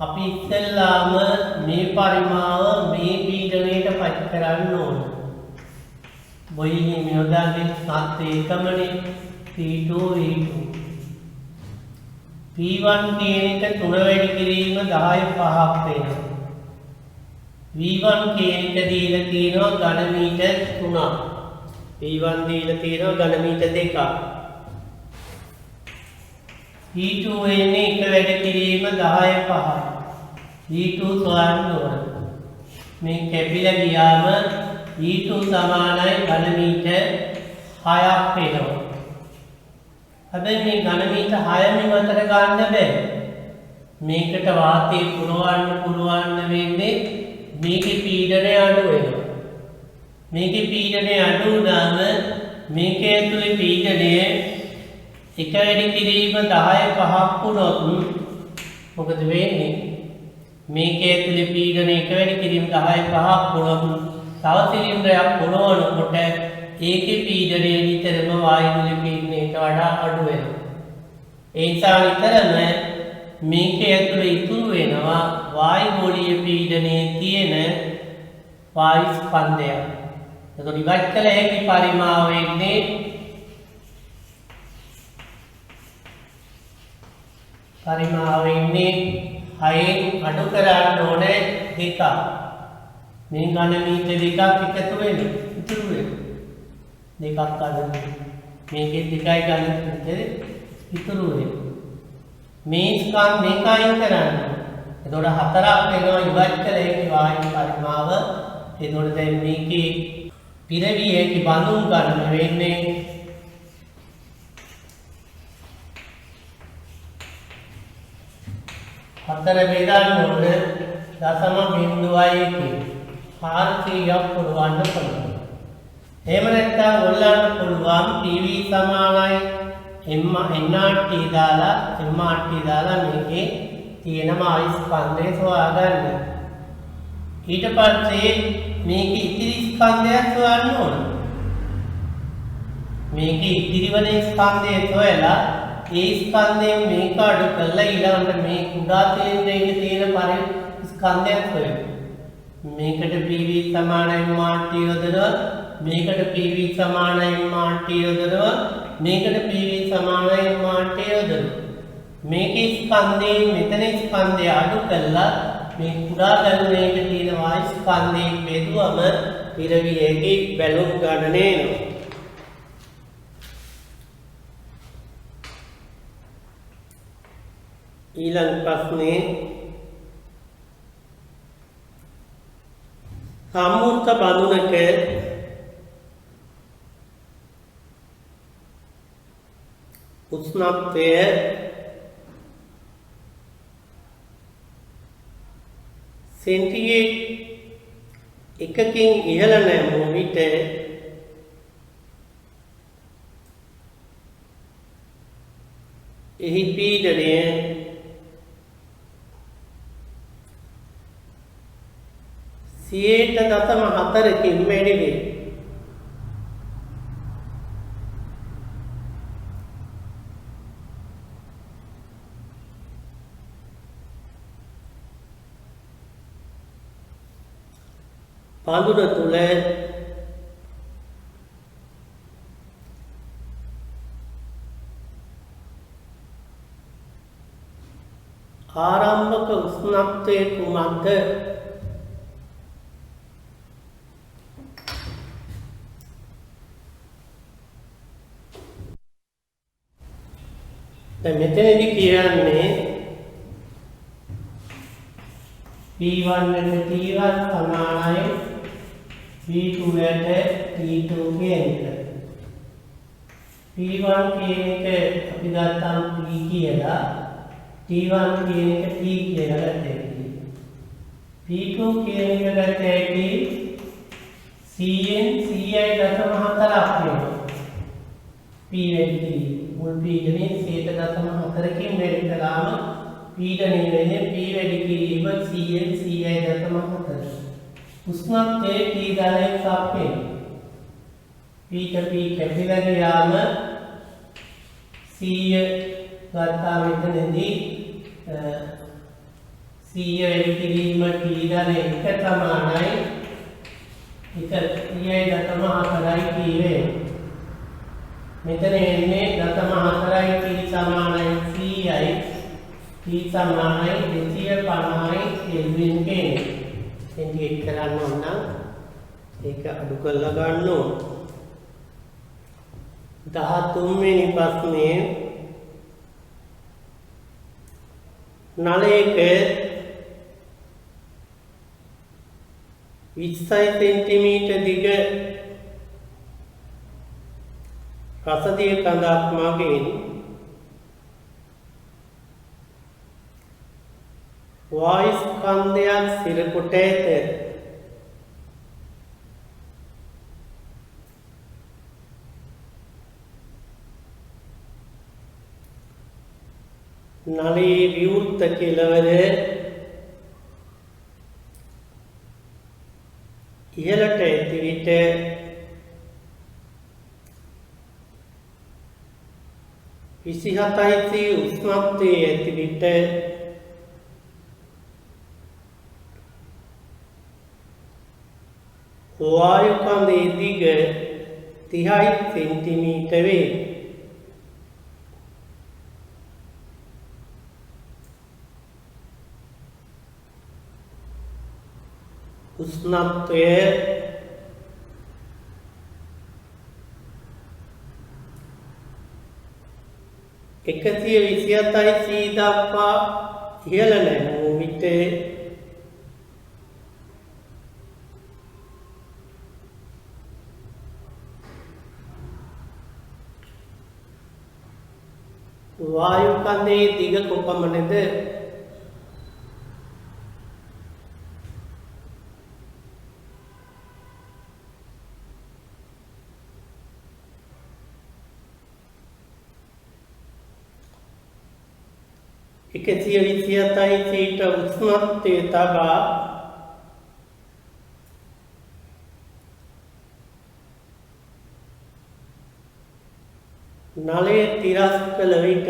අපි ඉස්සෙල්ලාම මේ පරිමාව මේ පීඩනයට පත් කරන්න ඕන. බොයිලින් යොදාගෙන සත් ඒකමනේ P2 V2. P1 කියන එක 3 වැඩි කිරීම 10.5ක් වෙනවා. V1 කියන එක දීලා තියෙනවා ඝන මීටර් 3ක්. V1 දීලා තියෙනවා ඝන මීටර් 2ක්. V2 වෙන්නේ එක වැඩි කිරීම 10.5යි. V2 සොයන්න ඕන. මේ කැපිලා ගියාම V2 සමානයි ඝන මීටර් 6ක් වෙනවා. හැබැයි මේ ඝන මීටර් 6 මෙතර ගන්න බෑ. මේකට වාතය පුරවන්න වෙන්නේ මේකේ පීඩනය අඩු වෙනවා. මේකේ පීඩනය අඩු වුණාම මේකේ ඇතුලේ පීඩනය එක වැඩි කිරීම 10.5ක් වුණොත් මොකද වෙන්නේ? මේකේ ඇතුලේ පීඩනය එක වැඩි කිරීම 10.5ක් වුණොත් තව සිලින්ඩරයක් පුරවනකොට ඒකේ පීඩනය නිතරම වායුවේ පීඩනයට වඩා අඩු වෙනවා. ඒ නිසා නිතරම මේකේ ඇතුලේ ඉතුරු වෙනවා වායු ගෝලීය පීඩනයේ තියෙන වායු ස්කන්ධය. එතකොට ඉවත් කළ හැකි පරිමාව වෙන්නේ පරිමාවෙන්නේ 6න් අඩු කරන්න ඕනේ 2ක්. මේ ඝන මීටර 2ක් එකතු වෙනවා. ඉතුරු වෙනවා. 2ක් අඩු. මේකේ 2යි ඝන මීටර ඉතුරු වෙනවා. මේ ස්කන්ධ මේකයින් කරන්න. එතකොට 4ක් වෙනවා ඉවත් කළ හැකි වායු පරිමාව. එතකොට දැන් මේකේ පිරවිය හැකි බඳුන් ගන්න වෙන්නේ 4 බෙදන්න ඕන 0.1 400ක් පුරවන්න පුළුවන්. එහෙම නැත්නම් ඔයගොල්ලන්ට පුළුවන් PV සමානයි MRT දාලා මේකේ තියෙන ආයු ස්කන්ධය හොයාගන්න. ඊට පස්සේ මේකේ ඉතිරි ස්කන්ධයක් හොයන්න ඕන. මේකේ ඉතිරි වන ස්කන්ධය හොයලා ඒ ස්කන්ධයෙන් මේක අඩු කරලා ඊළඟට මේ කුඩා තේන්දේ තියෙන ස්කන්ධයක් හොයන්න. මේකට PV සමානයි MRT යොදනවා. මේකට PV සමානයි MRT යොදනවා. මේකට PV සමානයි MRT යොදනවා. මේකේ ස්කන්ධයෙන් මෙතන ස්කන්ධය අඩු කරලා මේ කුඩා බැලුමේක තියෙන වායු ස්කන්ධයෙන් බෙදුවම පිරවියේගේ බැලුම් ගණනය එනවා. ඊළඟ ප්‍රශ්නේ සම්මුත බඳුනක උෂ්ණත්වය සෙන්ටිග්‍රේඩ් 1කින් ඉහළ නැමූ විට එහි පීඩනය 0.4කින් වැඩි වේ. බඳුන තුල ආරම්භක උෂ්ණත්වය කුමක්ද? දැන් මෙතනදී කියන්නේ P1 එකට T1 සමානයි P2 එකට T2 කියන එක. P1 කියන එක අපි ගත්තාම P කියලා T1 කියන එක T කියලා ගත්තා. P2 කියන එක ගත්තා CN CI.4ක් වෙනවා. P වැඩි මුල් පීඩනයේ 0.4කින් වැඩි කළාම P පීඩනය වෙන්නේ P වැඩි කිරීම Cn Ci.4 උෂ්ණත්වයේ T ධනයෙන් සාපේක්ෂයි P P කැපිලා ගියාම C ගත්තා මෙතනදී C වැඩි කිරීම T ධන 1 සමානයි 1.4යි කියේ මෙතන එන්නේ 0.4යි T සමානයි Cයි T සමානයි 250යි කෙල්වින් කෙනෙක් ඉන්ටිග්‍රේට් කරන්න ඕන නම් ඒක අඩු කරලා ගන්න ඕන 13 වෙනි ප්‍රශ්නේ නලයක 20 සෙන්ටිමීටර් දිග රසදිය කඳක් මගින් වායු ස්කන්ධයක් සිරකොට ඇත නලයේ විවෘත කෙළවර ඉහළට ඇති විට විසිහතයි උෂ්ණත්වයේ ඇති විට වායු කඳේ දිග 30 සෙන්ටිමීටර වේ. උෂ්ණත්වය 127යි දක්වා ඉහළ නැමූ විට වායු කඳේ දිග කොපමණද? එකසිය 27යි සීට උෂ්ණත්වය තබා නලය තිරස් කළ විට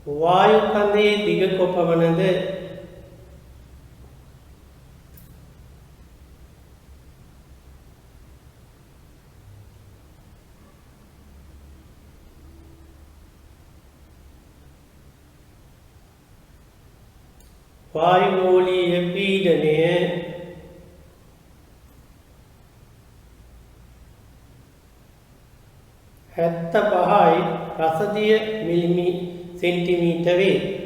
වායු කඳේ දිග කොපමණද? වායුගෝලීය පීඩනය 75යි රසදිය මිලි සෙන්ටිමීටර වේ.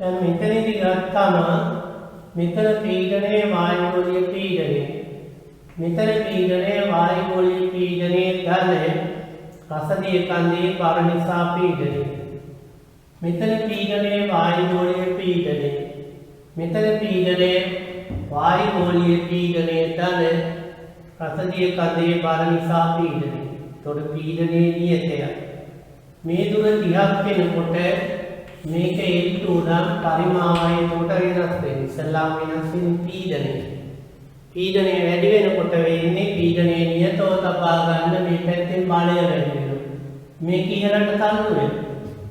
දැන් මෙතනදී ගත්තම මෙතන පීඩනය වායුගෝලීය පීඩනය මෙතන පීඩනය වායුගෝලීය පීඩනයේ ධන රසදිය කන්දේ බර නිසා පීඩනය මෙතන පීඩනය වායුගෝලීය පීඩනය මෙතන පීඩනය වායුගෝලීය පීඩනයේ ධන රසදිය කන්දේ බර නිසා පීඩනය. එතකොට පීඩනයේ නියතය මේ දුර 30ක් වෙනකොට මේක L2 නම් පරිමාවය කොට වෙනස් වෙනවා. ඉස්සල්ලාම වෙනස් වෙන්නේ පීඩනය. පීඩනය වැඩි වෙනකොට වෙන්නේ පීඩනයේ නියතව තබා ගන්න මේ පැත්තෙන් බලය වැඩි වෙනවා. මේක ඉහළට තල්ලු වෙනවා.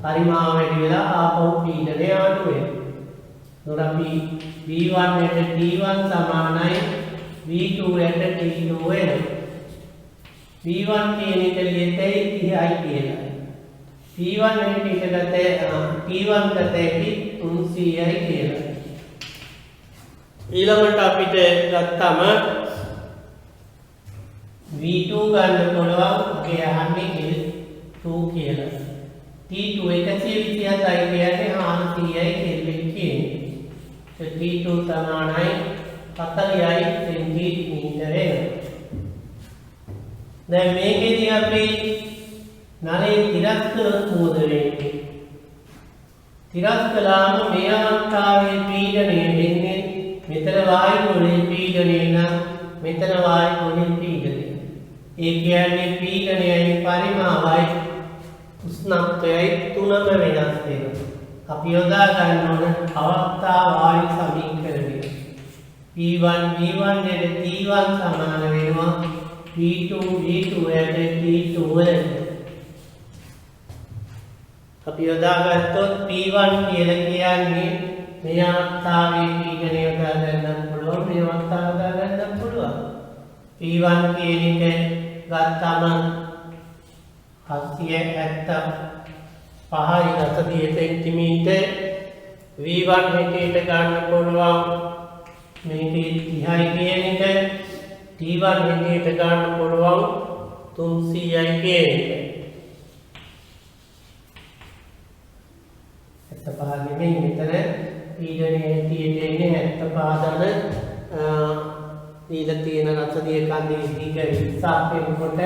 පරිමාව වැඩි වෙලා ආපහු පීඩනය අඩු වෙනවා. එතකොට අපි V1 ට T1 සමානයි V2 ට T2 වෙනවා. V1 කියන එක ලියතේ 30යි කියලා. T1 T1 ගතේ 300යි කියලා. ඊළඟට අපිට ගත්තම V2 ගන්න පුළුවන් අපි අහන්නේ L2 කියලා. T2 127යි කියන්නේ 400යි කෙල්වින් කියන්නේ. T2 සමානයි 40යි සෙන්ටිමීටර එනවා. දැන් මේකෙදී අපි නලය තිරස් කළොත් මොකද වෙන්නේ? තිරස් කළාම මේ අවස්ථාවේ පීඩනය වෙන්නේ මෙතන වායු ගෝලයේ පීඩනය නම් මෙතන වායු ගෝලයේ පීඩනය. ඒ කියන්නේ පීඩනයයි පරිමාවයි උෂ්ණත්වයයි තුනම වෙනස් වෙනවා. අපි යොදා ගන්න ඕන අවස්ථා වායු සමීකරණය. P1 V1 යට T1 සමාන වෙනවා P2 V2 යට T2 වලට. අපි යොදාගත්තොත් P1 කියලා කියන්නේ මේ අවස්ථාවේ පීඩනය යොදා ගන්නත් පුළුවන් මේ අවස්ථාව යොදා ගන්නත් පුළුවන්. P1 කියන එක ගත්තම 775 සෙන්ටිමීටර V1 හැටියට ගන්න පුළුවන්. මේකේ 30යි කියන එක T1 හැටියට ගන්න පුළුවන් 300යි කියන එක. පහගෙන් මෙතන පීඩනය හැටියට එන්නේ 75 දීලා තියෙන රසදිය කන්දේ දීක 20ක් වෙනකොට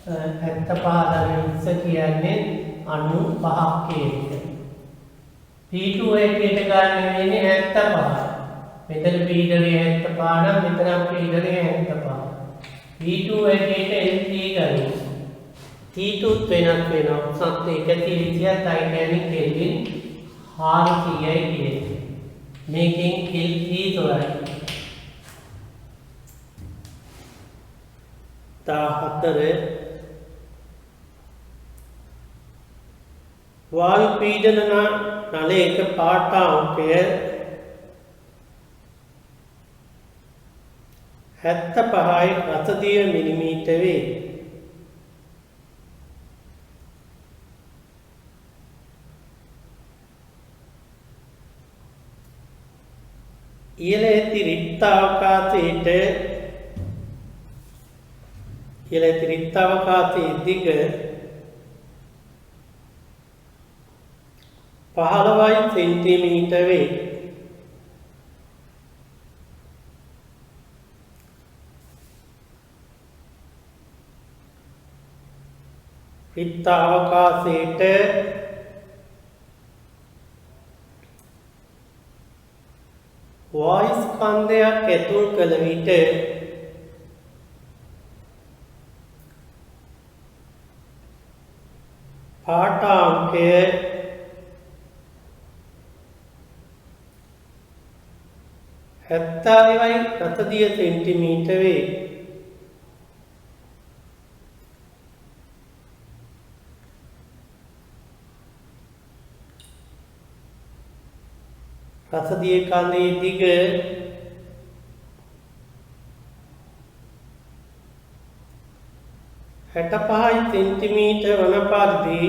75 කියන්නේ 95ක් කියන එක. P2 හැටියට ගන්න වෙන්නේ 75. මෙතන පීඩනය 75 නම් මෙතන පීඩනය 75. P2 හැටියට L3 ගන්නවා. T2 වෙනස් වෙනවා. සත් 130යි කියන්නේ කෙල්වින් 400යි කියන්නේ. මේකෙන් L3 තොරයි. 14 වායු පීඩන නලයක පාඨාංකය 75යි රසදිය මිලිමීටර වේ. ඉහළ ඇති රික්ත අවකාශයේ දිග 15යි සෙන්ටිමීටර වේ. රික්ත අවකාශයට වායු ස්කන්ධයක් ඇතුල් කළ විට පාඨාංකය 70යි රසදිය සෙන්ටිමීටර වේ. රසදිය කන්දේ දිග 65 සෙන්ටිමීටර වන පරිදි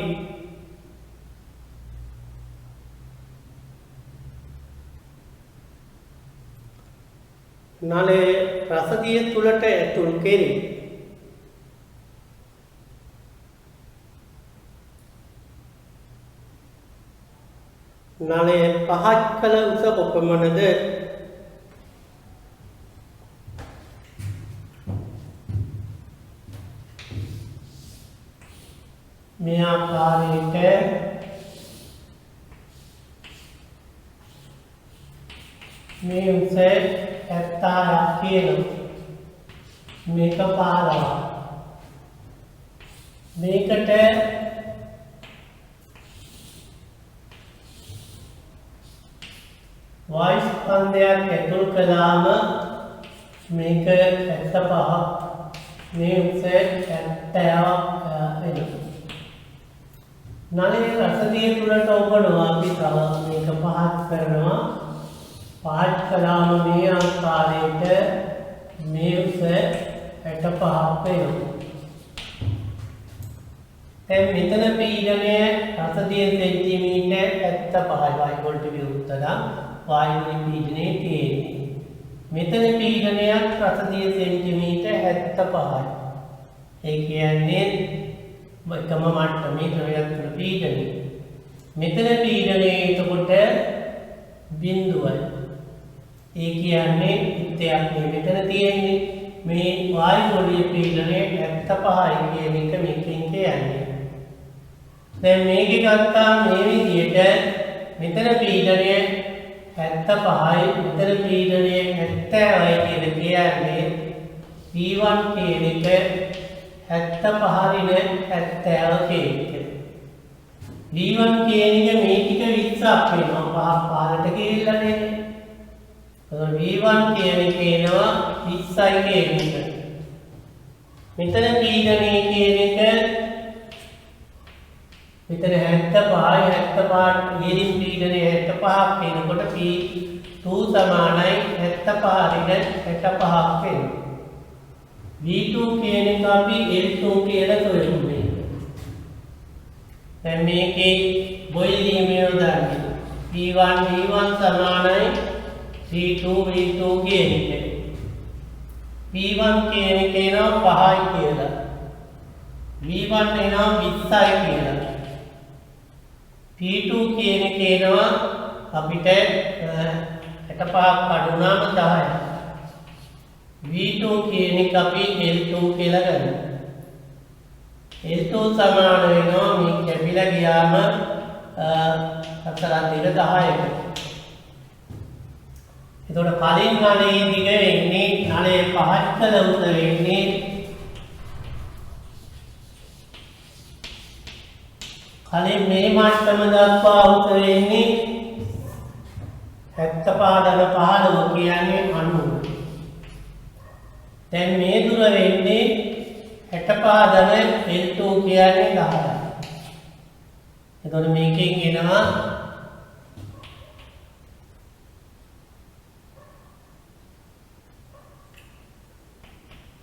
නලය රසදිය තුලට ඇතුල් කෙරේ. නලය පහත් කළ උස කොපමණද? මේ ආකාරයට මේ උස 70ක් කියනවා. මේක 15ක්. මේකට වායු ස්කන්ධයක් ඇතුල් කළාම මේක 75ක්. මේ උස 70ක් වෙනවා. නලයේ රසදිය තුලට ඔබනවා අපි තව මේක පහත් කරනවා. පහත් කළාම මේ ආකාරයට මේ උස 65ක් වෙනවා. දැන් මෙතන පීඩනය රසදිය සෙන්ටිමීටර 75යි වායු වෝල්ට විරුද්ධව වායුවේ පීඩනය තියෙන්නේ. මෙතන පීඩනයක් රසදිය සෙන්ටිමීටර 75යි. ඒ කියන්නේ එකම මට්ටමේ ද්‍රවයක් තුළ පීඩනය. මෙතන පීඩනය එතකොට බිඳුවයි. ඒ කියන්නේ වෘත්තයක් මේ මෙතන තියෙන්නේ. මේ වායු ගොඩේ පීඩනය 75යි කියන එක මේකෙන් කියන්නේ. දැන් මේක ගත්තා මේ විදිහට මෙතන පීඩනය 75යි මෙතන පීඩනය 70යි කියලා කියන්නේ V1 කියන එක 75 රින 70 කියන එක. V1 කියන එක මේ ටික 20ක් වෙනවා. පහක් පාරට ගිහිල්ලා නේද? V1 කියන එක එනවා 20යි කියන එක. මෙතන පීඩනය කියන එක මෙතන 75යි 75 ඉහළින් පීඩනය 75ක් වෙනකොට P2 සමානයි 75 රින 65ක් වෙනවා. V2 කියන එක අපි L2 කියලා සොයමු මේක. දැන් මේකේ බොයිලින් මෙයෝදාන්නේ V1 සමානයි V2 කියන එක. V1 කියන එක එනවා 5යි කියලා. V1 එනවා 20යි කියලා. P2 කියන එක එනවා අපිට 65ක් අඩු වුණාම 10යි. V2 කියන එක අපි L2 කියලා ගන්නවා. L2 සමාන වෙනවා මේ කැපිලා ගියාම 4 10කට. එතකොට කලින් නලයේ දිග වෙන්නේ නලයේ පහත් කළ උස වෙන්නේ කලින් මේ මට්ටම දක්වා උස වෙන්නේ 75.15 කියන්නේ 90. දැන් මේ දුර වෙන්නේ 65 L2 කියන්නේ 10යි. එතකොට මේකෙන් එනවා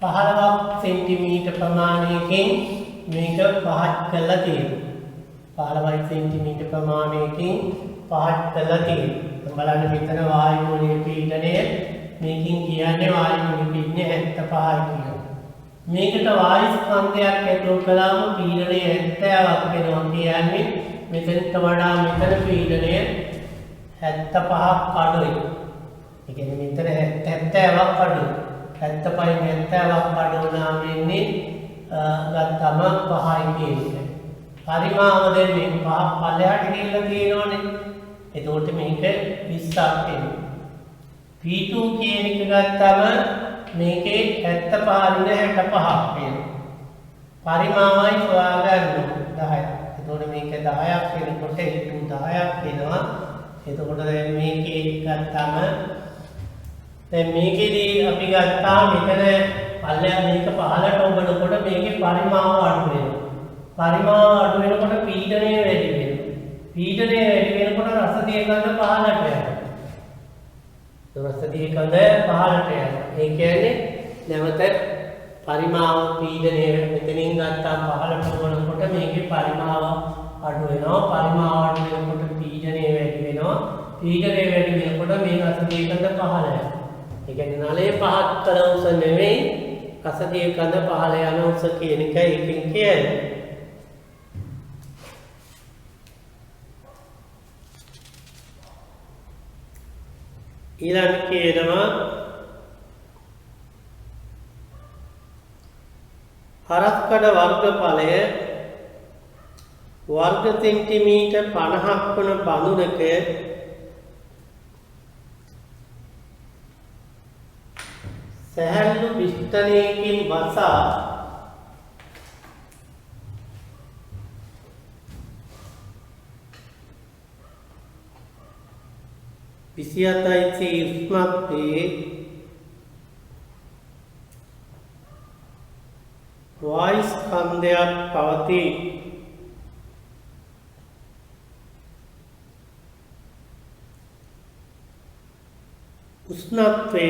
15 සෙන්ටිමීටර් ප්‍රමාණයකින් මේක පහත් කරලා තියෙනවා. 15 සෙන්ටිමීටර් ප්‍රමාණයකින් පහත් කරලා තියෙනවා. බලන්න මෙතන වායු ගෝලීය පීඩනය මේකෙන් කියන්නේ වායු ගෝලීය පීඩනය 75යි කියලා. මේකට වායු ස්කන්ධයක් ඇතුළු කළාම පීඩනය 70ක් වෙනවා කියන්නේ මෙතනට වඩා මෙතන පීඩනය 75ක් අඩුයි. ඒ කියන්නේ මෙතන 70ක් අඩුයි. 75න් 70ක් අඩු වුණාම වෙන්නේ ගත්තම 5යි කියන එක. පරිමාව දෙන්නේ 5ක් පල්ලෙහාට ගිහිල්ලා තියෙනවනේ. එතකොට මේක 20ක් වෙනවා. P2 කියන එක ගත්තම මේකේ 75 රින 65ක් වෙනවා. පරිමාවයි හොයාගන්න 10යි. එතකොට මේක 10ක් වෙනකොට L2 10ක් වෙනවා. එතකොට දැන් මේකේ ගත්තම දැන් මේකේදී අපි ගත්තා මෙතන පල්ලෙහා මේක පහළට ඔබනකොට මේකේ පරිමාව අඩු වෙනවා. පරිමාව අඩු වෙනකොට පීඩනය වැඩි වෙනවා. පීඩනය වැඩි වෙනකොට රසදිය කඳ පහළට යනවා. රසදිය කඳ පහළට යනවා. ඒ කියන්නේ නැවත පරිමාව පීඩනය මෙතනින් ගත්තා පහළට ඔබනකොට මේකේ පරිමාව අඩු වෙනවා. පරිමාව අඩු වෙනකොට පීඩනය වැඩි වෙනවා. පීඩනය වැඩි වෙනකොට මේ රසදිය කඳ පහළ යනවා. ඒ කියන්නේ නලයේ පහත් කළ උස නෙවෙයි රසදිය කඳ පහළ යන උස කියන එක එකකින් කියන්නේ. ඊළඟ කියනවා හරස්කඩ වර්ගඵලය වර්ග සෙන්ටිමීටර් 50ක් වන බඳුනක සැහැල්ලු පිස්තනයකින් වසා විසියතයි උෂ්ණත්වයේ වායු ස්කන්ධයක් පවතී. උෂ්ණත්වය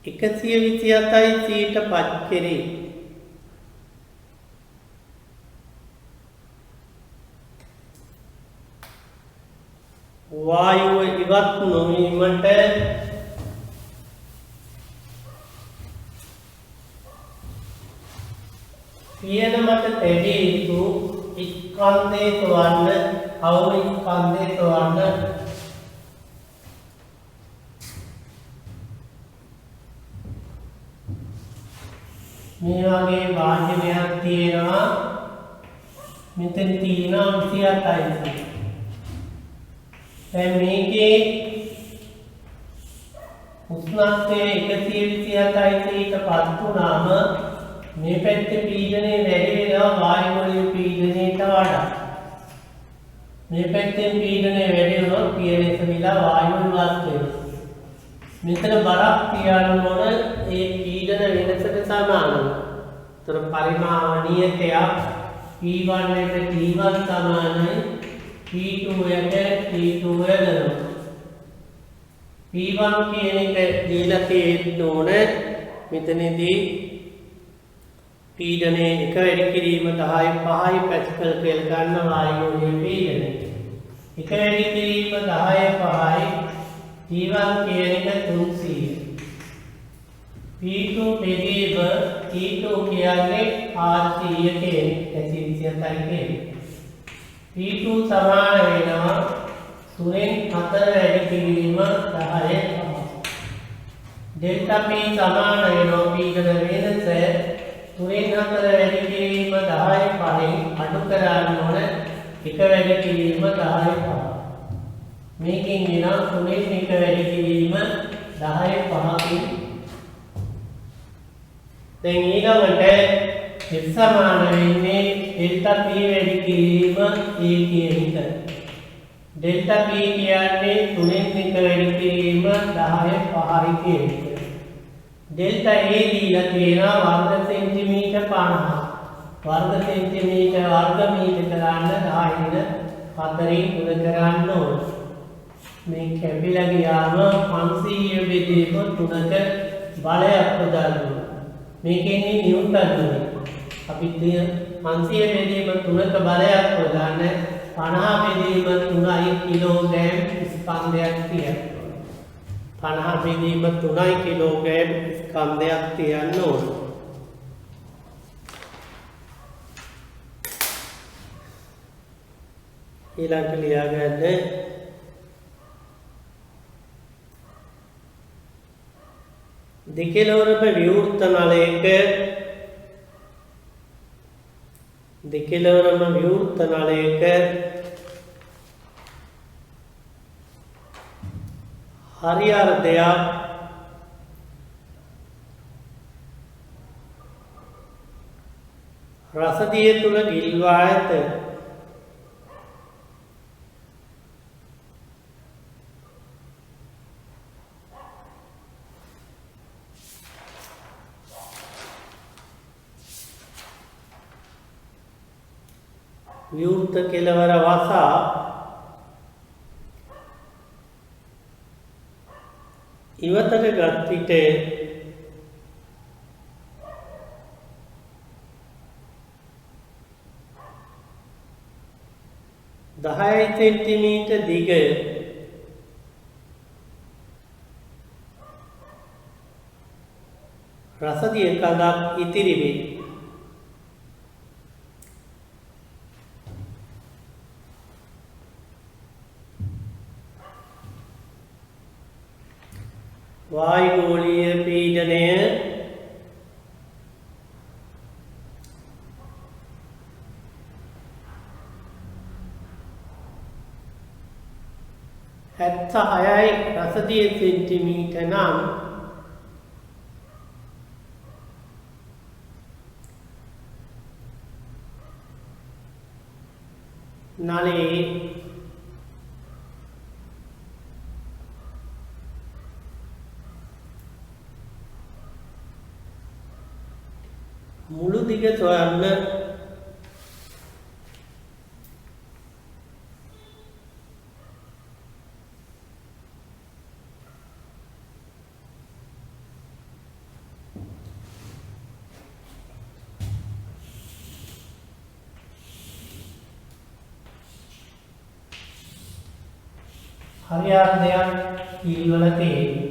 127යි ට පත් කෙරේ. වායුව ඉවත් නොවීමට පියන මත තැබිය යුතු ස්කන්ධයක වන්න අවම ස්කන්ධය තෝරන්න. මේ වගේ වාක්‍යයක් තියෙනවා. මෙතන තියෙනවා 27යි. දැන් මේකේ උෂ්ණත්වය 127ට පත් වුණාම මේ පැත්තේ පීඩනය වැඩි වෙනවා වායු වලේ පීඩනයට වඩා. මේ පැත්තෙන් පීඩනය වැඩි වුණොත් පීඩනය වෙලා වායු වල වත් වෙනවා. මෙතන බරක් තියනකොට ඒ පීඩන වෙනසට සමානයි. ඒතර පරිමාණීයකයක් P1 එකට T1 සමානයි P2 එකට T2 වෙනවා. P1 කියන එක දීලා තියෙන්න ඕන මෙතනදී පීඩනය එක වැඩි කිරීම 10 5යි පැස්කල් කියලා ගන්න වායුවේ පීඩනය. එක වැඩි කිරීම 10 5යි T1 කියන එක 300. P2 බෙදීම T2 කියන්නේ 800 කියන්නේ. P2 සමාන වෙනවා 3න් 4 වැඩි කිරීම 10යි. ඩෙල්ටා P සමාන වෙනවා පීඩන වෙනස 3න් 4 වැඩි කිරීම 10යි 5න් අඩු කරන්න ඕන 1 වැඩි කිරීම 10යි 5. මේකෙන් එනවා 3න් 1 වැඩි කිරීම 10යි 5කින්. දැන් ඊළඟට F සමාන වෙන්නේ ඩෙල්ටා P වැඩි කිරීම A කියන එක. ඩෙල්ටා P කියන්නේ 3න් 1 වැඩි කිරීම 10යි 5යි කියන එක. ඩෙල්ටා A දීලා තියෙනවා වර්ග සෙන්ටිමීටර් 50. වර්ග සෙන්ටිමීටර් වර්ග මීටර කරන්න 10 4න් ගුණ කරන්න ඕන. මේ කැපිලා ගියාම 500 බෙදීම 3ක බලයක් හොදන්න. මේකෙන්නේ නිව්ටන් වලින්. අපි 500 බෙදීම 3ක බලයක් හොදන්න 50 බෙදීම 3යි කිලෝග්‍රෑම් ස්කන්ධයක් තියෙනවා. 50 බෙදීම 3යි කිලෝග්‍රෑම් ස්කන්ධයක් තියන්න ඕන. ඊළඟට ලියාගන්න දෙකලවරම විවෘත නලයක හරි අර්ධයක් රසදිය තුල ගිල්වා ඇත. විවෘත කෙළවර වසා ඉවතට ගත් විට දහය සෙන්ටිමීටර් දිග රසදිය කඳක් ඉතිරි වේ. වායුගෝලීය පීඩනය .76යි රසදිය සෙන්ටිමීටර් නම් නලේ මුළු දිග සොයන්න. හරියාර්ධයක් කිරිවල තියෙන්නේ.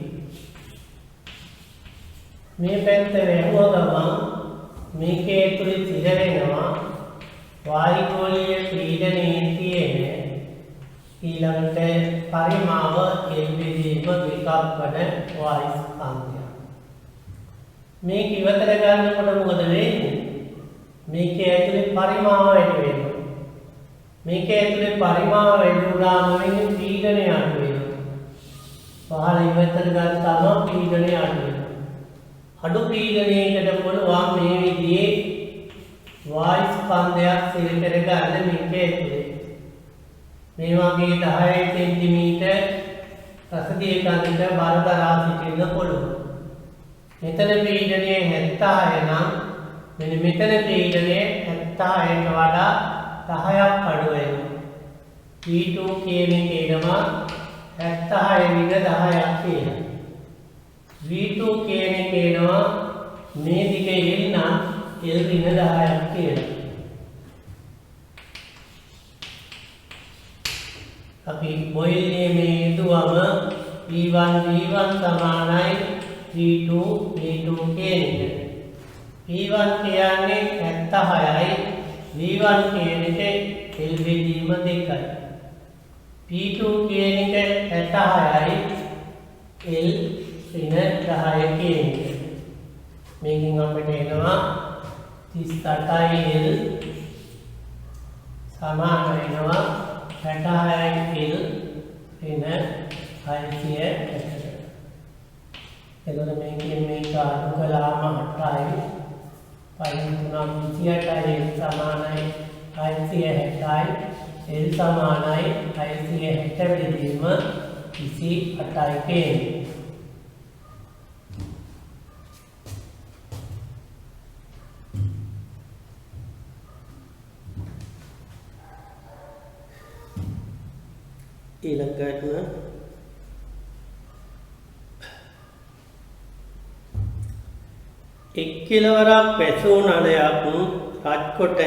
මේ පැත්ත වැහුව ගමන් මේකේ තුලින් සිද වෙනවා වායුගෝලීය පීඩනයේ තියෙන ඊළඟට පරිමාව එල්බීම විකල්පන වායු ස්කන්ධය. මේක ඉවතර ගන්නකොට මොකද වෙන්නේ? මේකේ ඇතුලේ පරිමාව වැඩි වෙනවා. මේකේ ඇතුලේ පරිමාව වැඩි වුණාම වෙන්නේ පීඩනය අඩු වෙනවා. පහළ ඉවතර ගත්තාම පීඩනය අඩු වෙනවා. අඩු පීඩනයකට පුළුවන් මේ විදිහේ වායු ස්කන්ධයක් සිර කරගන්න මේකේ ඇතුලේ. මේ වගේ 10 සෙන්ටිමීටර් රසදිය කන්දක බර දරා සිටින්න පුළුවන්. මෙතන පීඩනය 76 නම් මෙන්න මෙතන පීඩනය 76ට වඩා 10ක් අඩු වෙනවා. P2 කියන එකේ නම 76 විග 10ක් කියලා. V2 කියන එකේ නම මේ දිගේ L නම් L විග 10ක් කියලා. අපි බොයිල් නියමයේ යෙදුවම V1 සමානයි V2 කියන එක. V1 කියන්නේ 76යි V1 කියන එක L බෙදීම 2යි. P2 කියන එක 66යි L ඍණ 10 කියන එක. මේකෙන් අපිට එනවා 38යි L සමාන වෙනවා 66යි L ඍණ 660. එතකොට මේකෙන් මේක අඩු කළාම 8යි පයින් 328යි සමානයි 660යි L සමානයි 660 බෙදීම 28යි කියන්නේ. ඊළඟට 1 කිලවරක් පැසූ නලයක් රත්කොට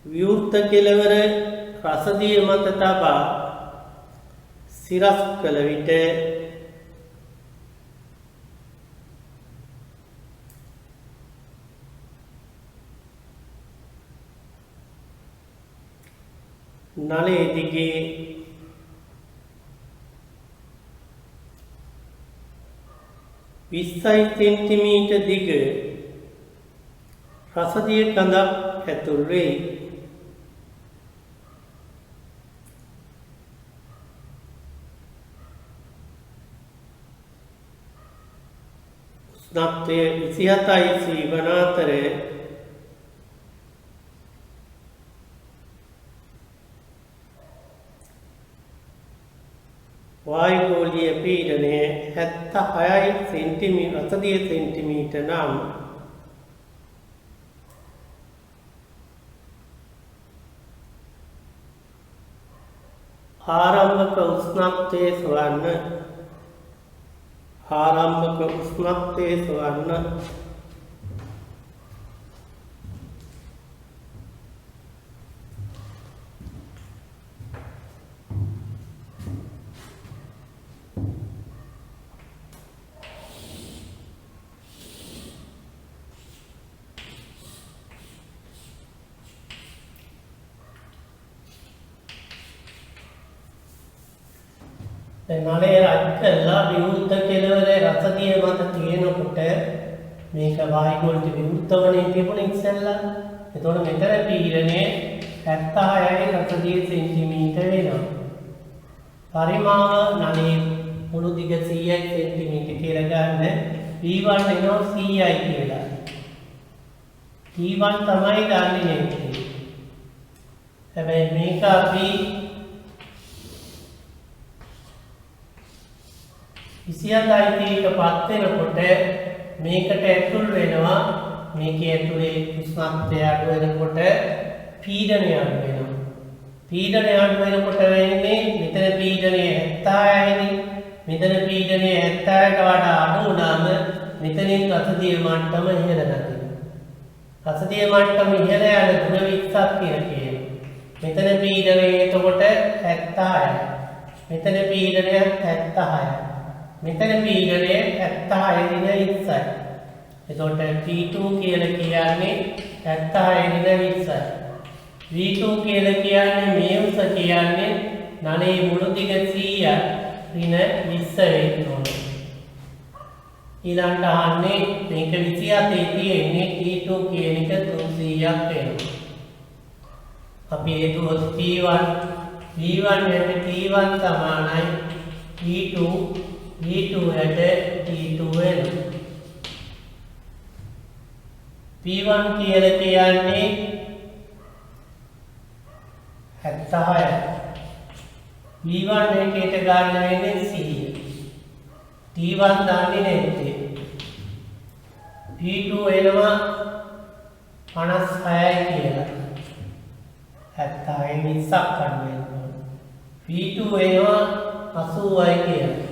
විවෘත කෙළවර රසදිය මත තබා සිරස් කළ විට නලයේ දිගේ 20 සෙන්ටිමීටර් දිග රසදිය කඳක් ඇතුල් වෙයි. උෂ්ණත්වය 27යි වන අතර වායුගෝලීය පීඩනය 76 සෙන්ටිමීටර් නම් ආරම්භක උෂ්ණත්වයේ සොයන්න නලය රත් කරලා විවෘත කෙළවර රසදිය මත තියෙනකොට මේක වායුගෝලීය විවෘතවනේ තිබුණ ඉස්සෙල්ලා. එතකොට මෙතන පීඩනය 76යි රසදිය සෙන්ටිමීටර් වෙනවා. පරිමාව නලයේ මුළු දිග 100යි සෙන්ටිමීටර් කියලා ගන්න. V1 එනවා 100යි කියලා. T1 තමයි ගන්නේ නෙමෙයි. හැබැයි මේක අපි 27ට පත් වෙනකොට මේකට ඇතුල් වෙනවා. මේකේ ඇතුලේ උෂ්ණත්වය අඩු වෙනකොට පීඩනය අඩු වෙනවා. පීඩනය අඩු වෙනකොට වෙන්නේ මෙතන පීඩනය 76යිනේ. මෙතන පීඩනය 76ට වඩා අඩු වුණාම මෙතනින් රසදිය මට්ටම ඉහළ නැතිවෙනවා. රසදිය මට්ටම ඉහළ යන දුර 20ක් කියලා කියනවා. මෙතන පීඩනය එතකොට 76යි. මෙතන පීඩනය 76යි. මෙතන පීඩනය 76 දින 20යි. එතකොට P2 කියලා කියන්නේ 70 V2 කියලා කියන්නේ මේ උස කියන්නේ නලයේ මුළු දිග 100 ඍණ 20 වෙන්න ඕනේ. ඊළඟට අහන්නේ මේක 27 තියෙන්නේ T2 කියන එක 300ක් වෙනවා. අපි හේතුව T1 V1 යට T1 සමානයි V2 V2 යට T2 වෙනවා. P1 කියලා කියන්නේ 76යි. V1 එකේට ගන්න වෙන්නේ 100. T1 දාන්නේ නැත්තේ. P2 එනවා 56යි කියලා. 70යි 20ක් ගන්න වෙනවා. P2 එනවා 80යි කියලා.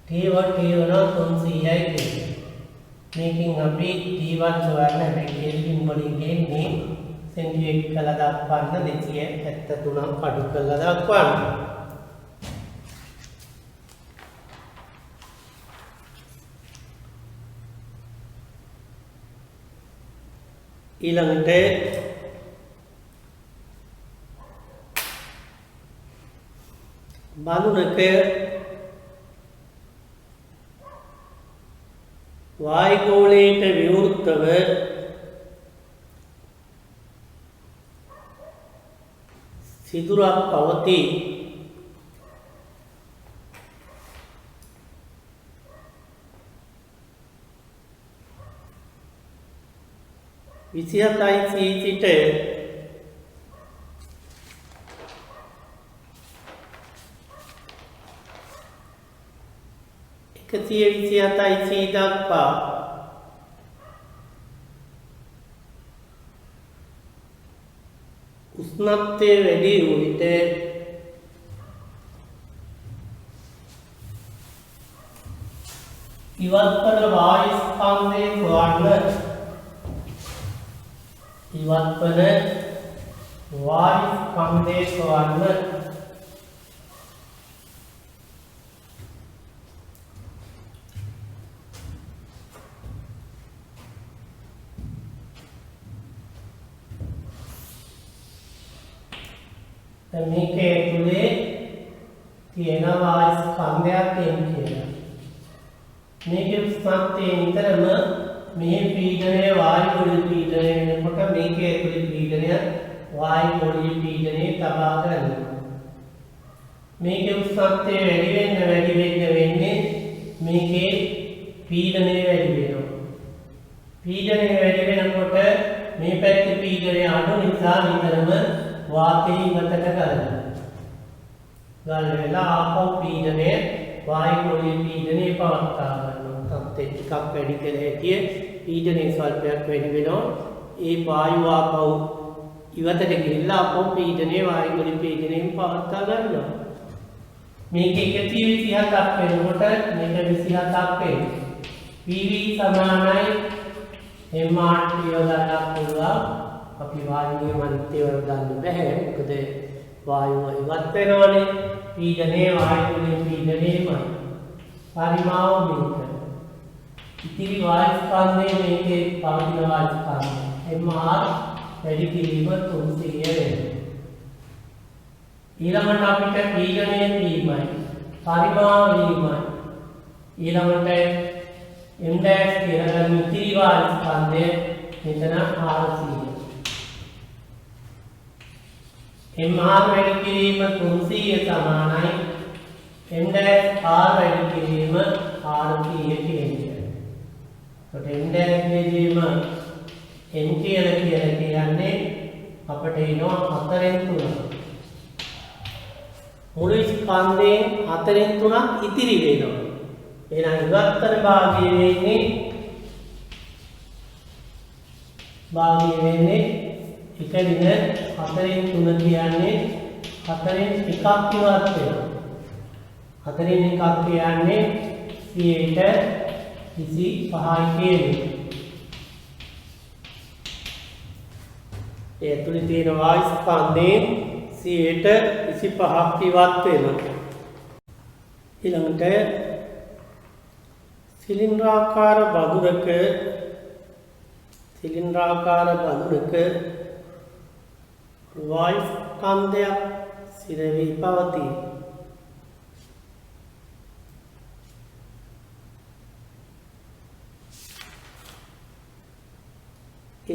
T1 300යි කියලා. මේකෙන් අපි T1 සොයන්න මේ කෙල්වින් වලින් ගෙන්නේ සෙන්ටිග්‍රේඩ් කළා දක්වන්න 273ක් අඩු කළා දක්වන්න. ඊළඟට බලුනක වායුගෝලයට විවෘතව සිදුරක් පවතී. විසිහතයි සිට 127යි දක්වා උෂ්ණත්වය වැඩි වූ විට ඉවත්වන වායු ස්කන්ධයේ සොයන්න. ඉවත්වන වායු ස්කන්ධයේ සොයන්න. මේකේ ඇතුලේ තියෙන වායු ස්කන්ධයක් කියලා. මේකේ උෂ්ණත්වය නිතරම මේ පීඩනය වායු ගොඩ පීඩනය වෙනකොට මේකේ ඇතුලේ පීඩනය වායු ගොඩ පීඩනය තබා ගන්නවා. මේකේ උෂ්ණත්වය වැඩි වෙන්නේ මේකේ පීඩනය වැඩි වෙනවා. පීඩනය වැඩි වෙනකොට මේ පැත්තේ පීඩනය අඩු නිසා නිතරම වාතය ඉවතට ගන්නවා. ගල් වෙලා ආපහු පීඩනය වායු ගොඩේ පීඩනය පවත්වා ගන්නවා. තත්ත්වය ටිකක් වැඩි කළ හැකිය පීඩනයේ ස්වල්පයක් වැඩි වෙනවා. ඒ වායුව ආපහු ඉවතට ගිහිල්ලා ආපහු පීඩනය වායු ගොඩේ පීඩනයෙන් පවත්වා ගන්නවා. මේක 127ක් වෙනකොට මේක 27ක් වෙනවා. PV සමානයි mRT යොදන්න පුළුවන්. අපි වායුවේ මනිත්‍ය වල දාන්න බෑ. මොකද වායුව ඉවත් වෙනවනේ. පීඩනයේ වායුවේ පීඩනයමයි. පරිමාව මේක. ඉතිරි වායු ස්කන්ධයේ මේකේ පවතින වායු ස්කන්ධය. mR වැඩි කිරීම 300 වෙනවා. ඊළඟට අපිට පීඩනයේ වීමයි. පරිමාව වීමයි. ඊළඟට m' කියලා ගන්න ඉතිරි වායු ස්කන්ධය මෙතන 400. mR වැඩි කිරීම 300 සමානයි m' වැඩි කිරීම 400 කියන්නේ. එතකොට m' බෙදීම m කියලා කියන්නේ අපිට එනවා 4න් 3. මුළු ස්කන්ධයෙන් 4න් 3ක් ඉතිරි වෙනවා. එහෙනම් ඉවත්තර භාගයේ වෙන්නේ එක දින 4න් 3 කියන්නේ 4න් එකක් ඉවත් වෙනවා. 4න් එකක් කියන්නේ 25යි කියන්නේ. ඒ ඇතුලේ තියෙන වායු ස්කන්ධයෙන් 25ක් ඉවත් වෙනවා. ඊළඟට සිලින්ඩරාකාර බදුරක සිලින්ඩ්‍රාකාර බඳුනක වායු ස්කන්ධයක් සිර වී පවතී.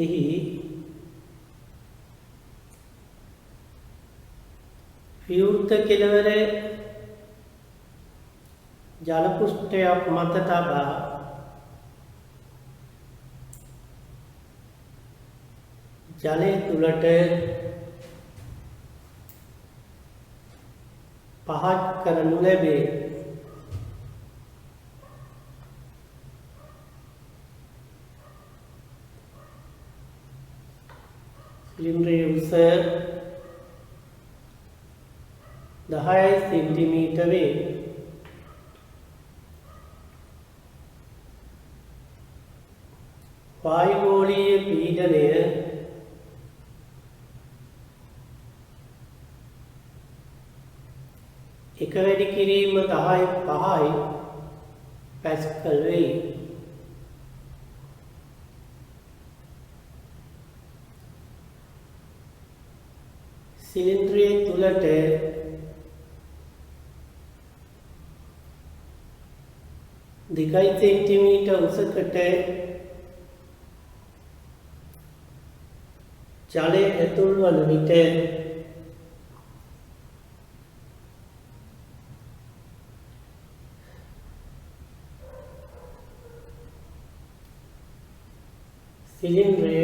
එහි විවෘත කෙළවර ජල පෘෂ්ඨයක් මත තබා ජලය තුලට පහත් කරනු ලැබේ. සිලින්ඩරයේ උස 10 සෙන්ටිමීටර් වේ. වායුගෝලීය පීඩනය එක වැඩි කිරීම 10.5 පැස්කල් වෙයි. සිලින්ඩරයේ තුලට දෙකයි සෙන්ටිමීටර් උසකට ජලය ඇතුල් වන විට සිලින්ඩරය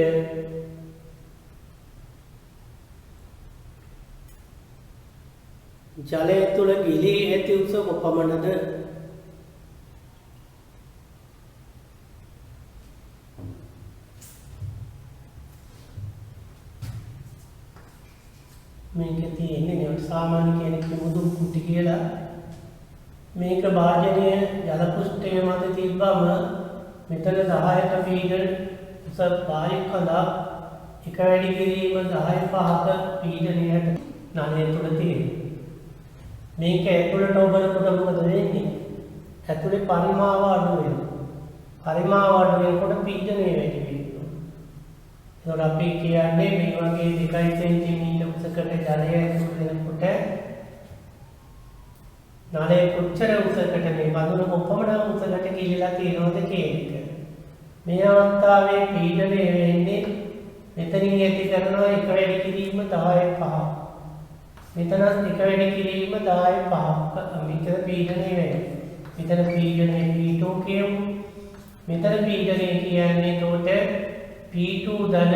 ජලය තුළ ගිලී ඇති උස කොපමණද? මේක තියෙන්නේ සාමාන්‍ය කෙනෙක් මුදු කුටි කියලා. මේක භාජනය ජල පෘෂ්ඨය මත තිබ්බම මෙතන 10ක පීඩන උස වායු කඳක් එක වැඩි කිරීම 10.5ක පීඩනයට නලය තුල තියෙනවා. මේක ඇතුළට ඔබලකොට මොකද වෙන්නේ? ඇතුලේ පරිමාව අඩු වෙනවා. පරිමාව අඩු වෙනකොට පීඩනය වැඩි වෙනවා. ඒකට අපි කියන්නේ මේ වගේ 2 සෙන්ටිමීටර් උසකට ජලය ඇතුල් වෙනකොට නලය කොච්චර උසකට මේ බඳුන කොපමණ උසකට ගිලිලා තියෙනවද කියන එක. මේ අවස්ථාවේ පීඩනය වෙන්නේ මෙතනින් ඇති කරනවා එක වැඩි කිරීම 10.5. මෙතන එක වැඩි කිරීම 10.5ක මෙතන පීඩනය වෙනවා. මෙතන පීඩනය P2 කියමු. මෙතන පීඩනය කියන්නේ එතකොට P2 ධන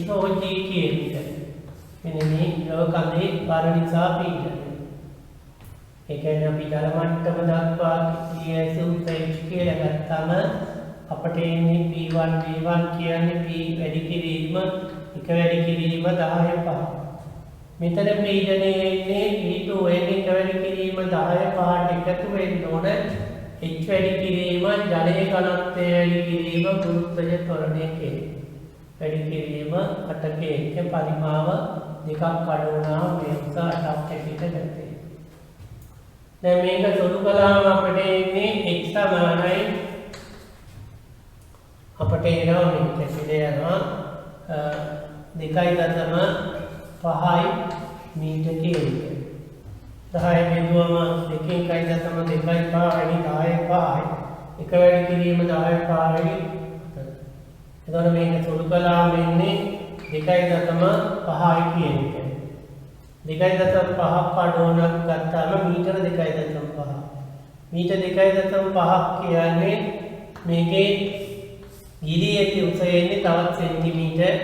HOG කියන එක. මෙන්න මේ ද්‍රව කඳේ බර නිසා පීඩනය. ඒ කියන්නේ අපි ජල මට්ටම දක්වා Ts උත්පත්ති කියලා ගත්තම අපට එන්නේ P1 V1 කියන්නේ P වැඩි කිරීම එක වැඩි කිරීම 10.5. මෙතන පීඩනයේ එන්නේ P2 එක වැඩි කිරීම 10.5ට එකතු වෙන්න ඕන. H වැඩි කිරීම ජලයේ ඝනත්වය වැඩි කිරීම ගුරුත්වය ත්වරණය කියන. වැඩි කිරීම 8ක එක පරිමාව දෙකක් අඩු වුණාම මේ උස 8ක් පිට ගන්නවා. දැන් මේක සොළු කළාම අපිට එන්නේ H සමානයි අපට එනවා මේක පිළේ යනවා 2.5 මීටර කියන එක. 10 බිඳුවම 2.2.5 වැඩි 10.5 එක වැඩි කිරීම 10.5 වැඩි. එතකොට මේක සොළු කළාම එන්නේ 2.5 කියන එක. 2.5ක් අඩුවනක් ගත්තාම මීටර 2.5. මීටර 2.5ක් කියන්නේ මේකේ ගිලී ඇති උස එන්නේ තවත් සෙන්ටිමීටර්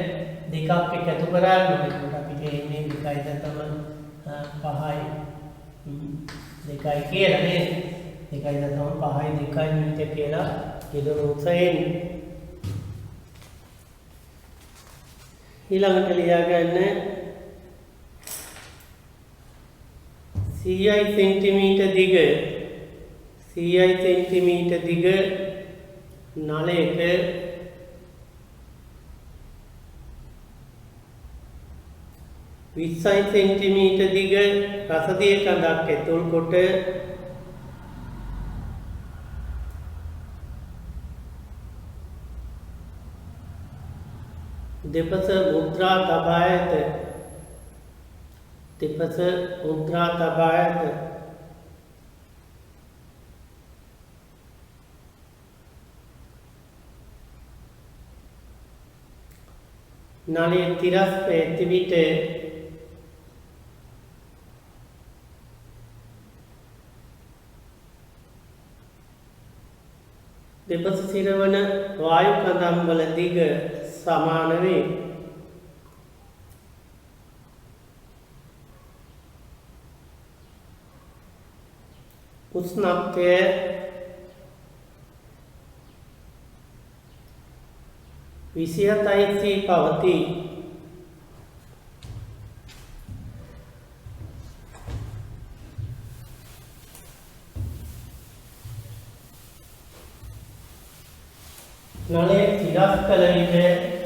දෙකක් එකතු කරාම එතකොට අපිට එන්නේ 2.5යි 2යි කියලා නේද? 2.5යි 2යි මීටර කියලා ගෙදර උස එන්නේ. ඊළඟට ලියා ගන්න 100 සෙන්ටිමීටර් දිග 100 සෙන්ටිමීටර් දිග නලයක 20 සෙන්ටිමීටර් දිග රසදිය කඳක් ඇතුල් කොට දෙපස මුද්‍රා තබා ඇත. දෙපස මුද්‍රා තබා ඇත. නලයේ තිරස් පැති විට දෙපස සිරවන වායු කඳම් වල දිග සමාන වේ. උෂ්ණත්වය විසියතයිසී පවතී. නලයේ තිරස් කළ විට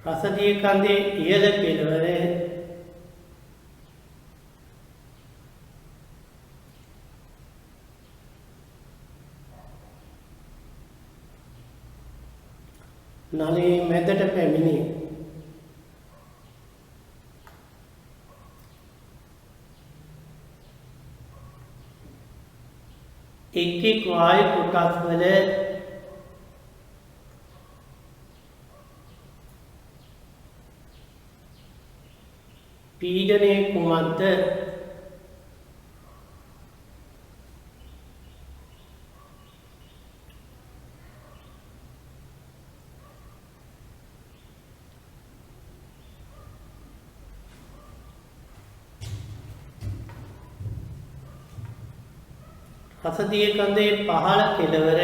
රසදිය කඳේ ඉහළ කෙළවර නලයේ මැදට පැමිණේ. එක් එක් වායු කොටස් වල පීඩනය කුමක්ද? රසදිය කඳේ පහළ කෙළවර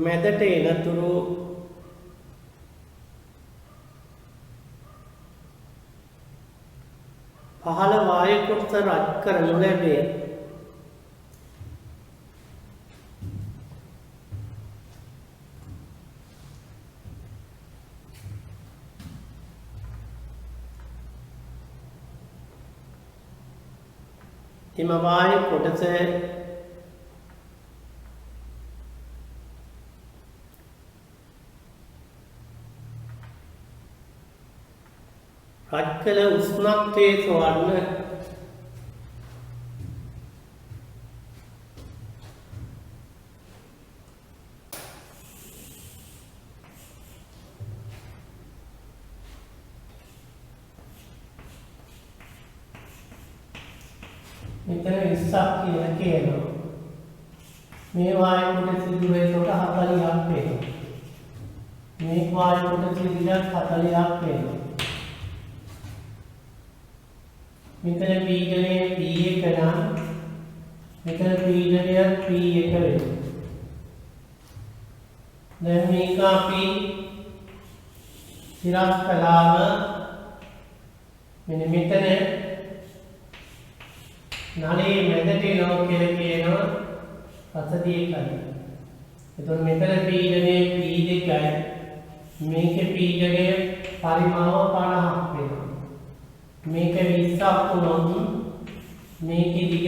මැදට එනතුරු පහළ වායු කොටස රත් කරනු ලැබේ. එම වායු කොටස රත් කළ උෂ්ණත්වයේ සොවන්න මෙතන 20ක් කියලා කියනවා. මේ වායු කොටස සිදුවේ කොට 40ක් වෙනවා. මේ වායු කොටස සිදුවේ 40ක් වෙනවා. මෙතන පීඩනය P1 නම් මෙතන පීඩනය P1 වෙනවා. දැන් මේක අපි සිරස් කළාම මෙන්න මෙතන නලයේ මැදට එනවා කියලා කියනවා රසදිය කඳ. එතකොට මෙතන පීඩනය P2යි. මේකේ පීඩනය පරිමාව 50ක් වෙනවා. මේක 20ක් වුණොත් මේකේ දිග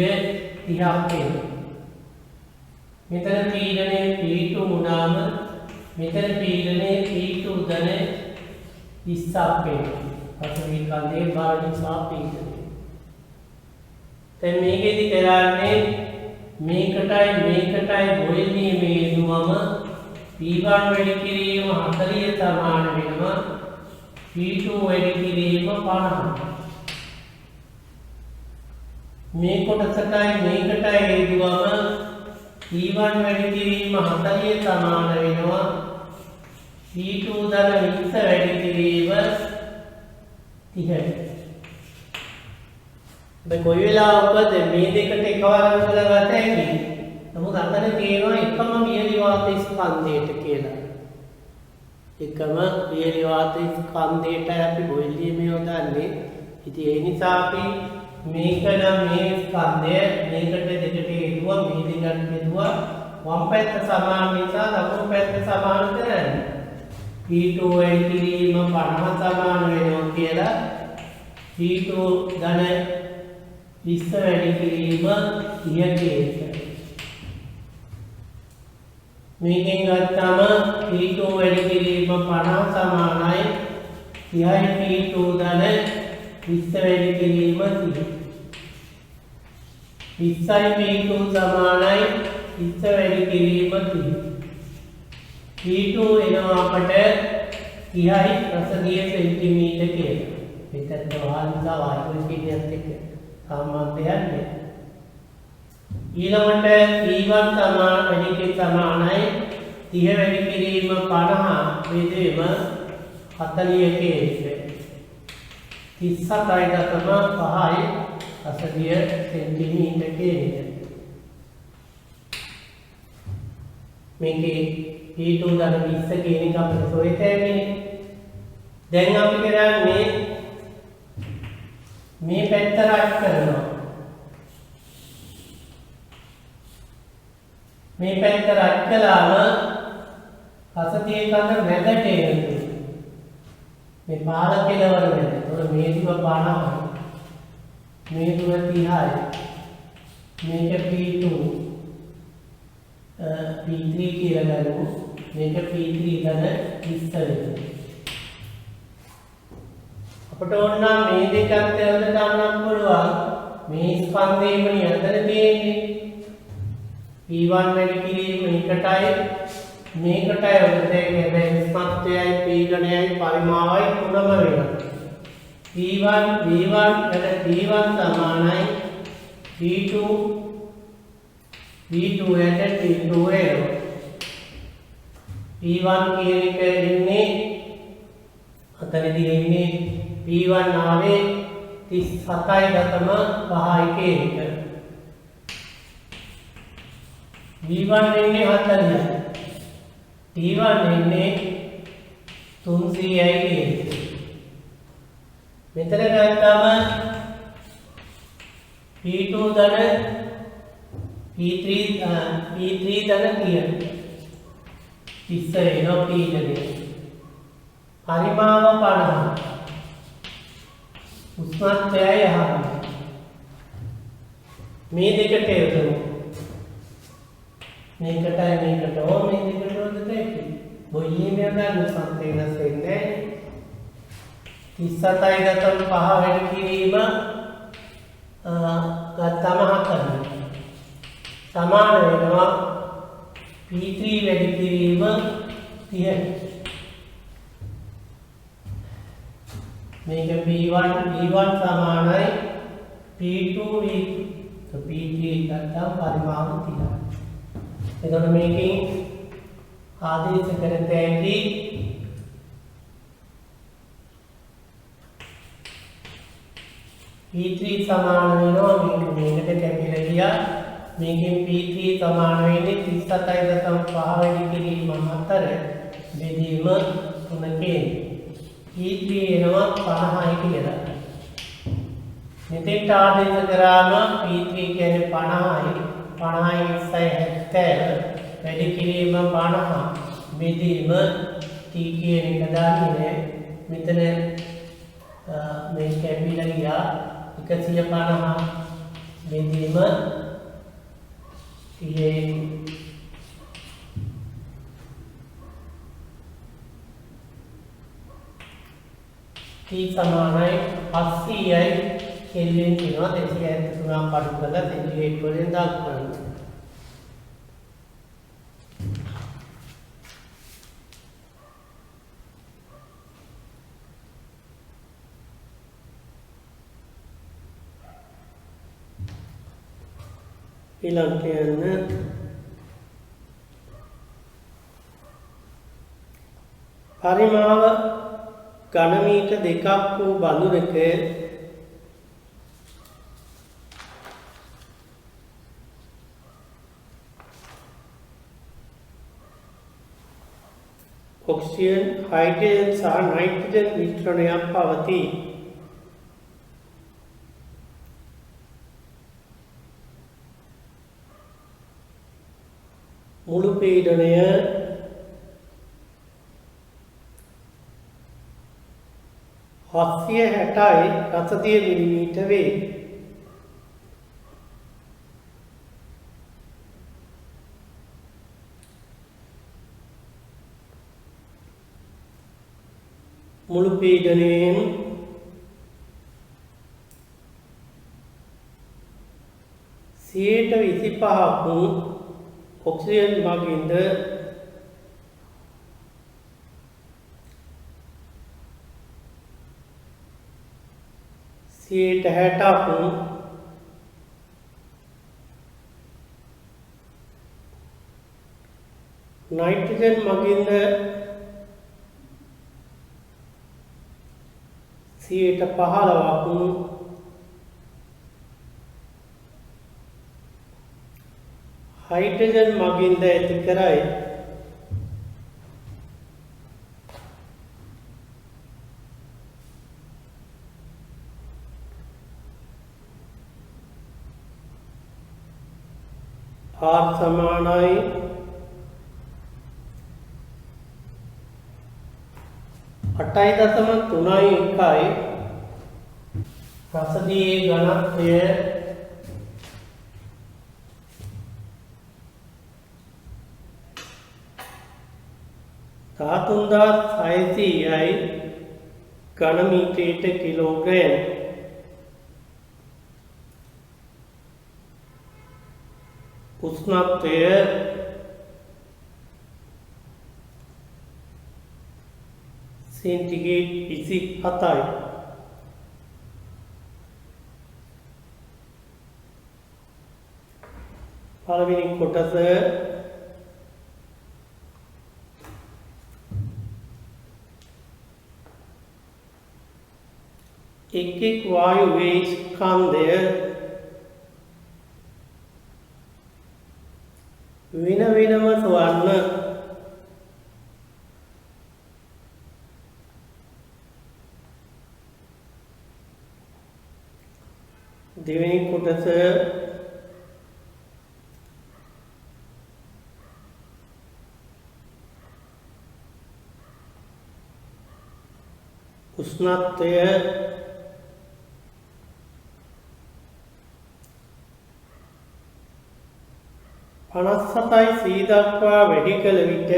30ක් වෙනවා. මෙතන පීඩනය P2 වුණාම මෙතන පීඩනය P2 ධන 20ක් වෙනවා. රසදිය කඳේ බර නිසා පීඩනය. දැන් මේකෙදි කරන්නේ මේකටයි බොයිල් නියමයේ යෙදුවම P1 වැඩි කිරීම 40 සමාන වෙනවා P2 වැඩි කිරීම 50. මේ කොටසටයි මේකටයි යෙදුවම P1 වැඩි කිරීම 40 සමාන වෙනවා P2 ධන 20 වැඩි කිරීම 30. කොයි වෙලාවකද මේ දෙකට එකවරම කරලා ගත හැකි. නමුත් අතන තියෙනවා එකම වියලි වාත ස්කන්ධයට කියලා. එකම වියලි වාත ස්කන්ධයට අපි බොයිලියම යොදන්නේ. ඉතින් ඒ නිසා අපි මේක නම් මේ ස්කන්ධය මේකට දෙකට යෙදුවා මේ දෙකට යෙදුවා වම් පැත්ත සමාන නිසා දකුණු පැත්ත සමාන කරන්නේ. P2 වැඩි කිරීම 50 සමාන වෙනවා කියලා P2 ධන 20 වැඩි කිරීම 30 කේස. මේකෙන් ගත්තම P2 වැඩි කිරීම 50 සමානයි 30යි P2 ධන 20 වැඩි කිරීම 30. 20යි P2 සමානයි 20 වැඩි කිරීම 30. P2 එනවා අපට 30යි රසදිය සෙන්ටිමීටර කියලා. මෙතන වහල්ලා වායු කිණියත් එක්ක සම්බන්ධයක් නැහැ. ඊළඟට P1 වැඩි සමානයි 30 වැඩි කිරීම 50 බෙදීම 40 කේස්. 37.5යි රසදිය සෙන්ටිමීටර කියලා. මේකේ P2 ධන 20 කියන එක අපිට සොයතෑනේ. දැන් අපි කරන්නේ මේ පැත්ත රත් කරනවා. මේ පැත්ත රත් කළාම රසදිය කඳ මැදට එනවා. මේ පාල කෙලවර මැද. ඒතකොට මේ දුර 50යි. මේ දුර 30යි. මේක P2 P3 කියලා ගන්නු. මේක P3 ධන 20 වෙනවා. අපට ඕන නම් මේ දෙකත් එකට ගන්නත් පුළුවන්. මේ ස්කන්ධේම නියතන තියෙන්නේ. P1 වැඩි කිරීම එකටයි මේකටයි ඔතේ හැබැයි ස්පර්ශයයි P ගණයයි පරිමාවයි තුනම වෙනවා. P1 V1 කට P1 සමානයි P2 V2 යට P2 වෙනවා. P1 කියන එක ඉන්නේ අතනදී ඉන්නේ P1 ආවේ 37.5 කියන එක. V1 ඉන්නේ 40යි. P1 ඉන්නේ 300යි කියන්නේ. මෙතන ගත්තම P2 ධන P3 ධන 30. 30 වෙනවා P ධනේ. පරිමාව 50. උෂ්ණත්වයයි අහන්නේ. මේ දෙකට යොදමු. මේකටයි මේකට ඕ මේ දෙකට යොදතේ. බොයියේ මෙයන් උෂ්ණත්වය වෙනස් වෙන්නේ නැහැ. 37.5 වැඩි කිරීම ගත්තම 4. සමාන වෙනවා P3 වැඩි කිරීම 30. මේක P1 සමානයි P2 P3 ගත්තා පරිමාව 30. එතකොට මේකෙන් ආදේශ කරත හැකි P3 සමාන වෙනවා මේකට කැපිලා ගියා. මේකෙන් P3 සමාන වෙන්නේ 37.5 වැඩි කිරීම 4 බෙදීම 3 P3 එනවා 50යි කියලා. මෙතෙන්ට ආදේශ කරාම P3 කියන්නේ 50යි 70 වැඩි කිරීම 50 බෙදීම T කියන එක දාන්නේ මෙතන මේ කැපිලා ගියා 150 බෙදීම T සමානයි 800යි කෙල්වින් කියනවා 273ක් පඩු කරලා සෙන්ටිග්‍රේඩ් වලින් දක්වන්න. ඊළඟට යන්න පරිමාව ඝන මීටර 2ක් වූ බඳුනක ඔක්සිජන් හයිඩ්‍රජන් සහ නයිට්‍රජන් මිශ්‍රණයක් පවතී. මුළු පීඩනය 760යි රසදිය මිලිමීටර වේ. මුළු පීඩනයෙන් 25% ඔක්සිජන් මගින්ද 60% नाइट्रोजन मगिंद 15% हाइड्रोजन मगिंद ඇති කරයි. R समानाई 8.31 රසදියේ ඝනත්වය 13600යි ඝන මීටරයට කිලෝග්‍රෑම්. උෂ්ණත්වය सेंटीग्रेड 27යි. පළවෙනි කොටස එක් වායුවේ ස්කන්ධය වෙන වෙනම සොයන්න. දෙවෙනි කොටස උෂ්ණත්වය පනස්සතයි සී දක්වා වැඩි කළ විට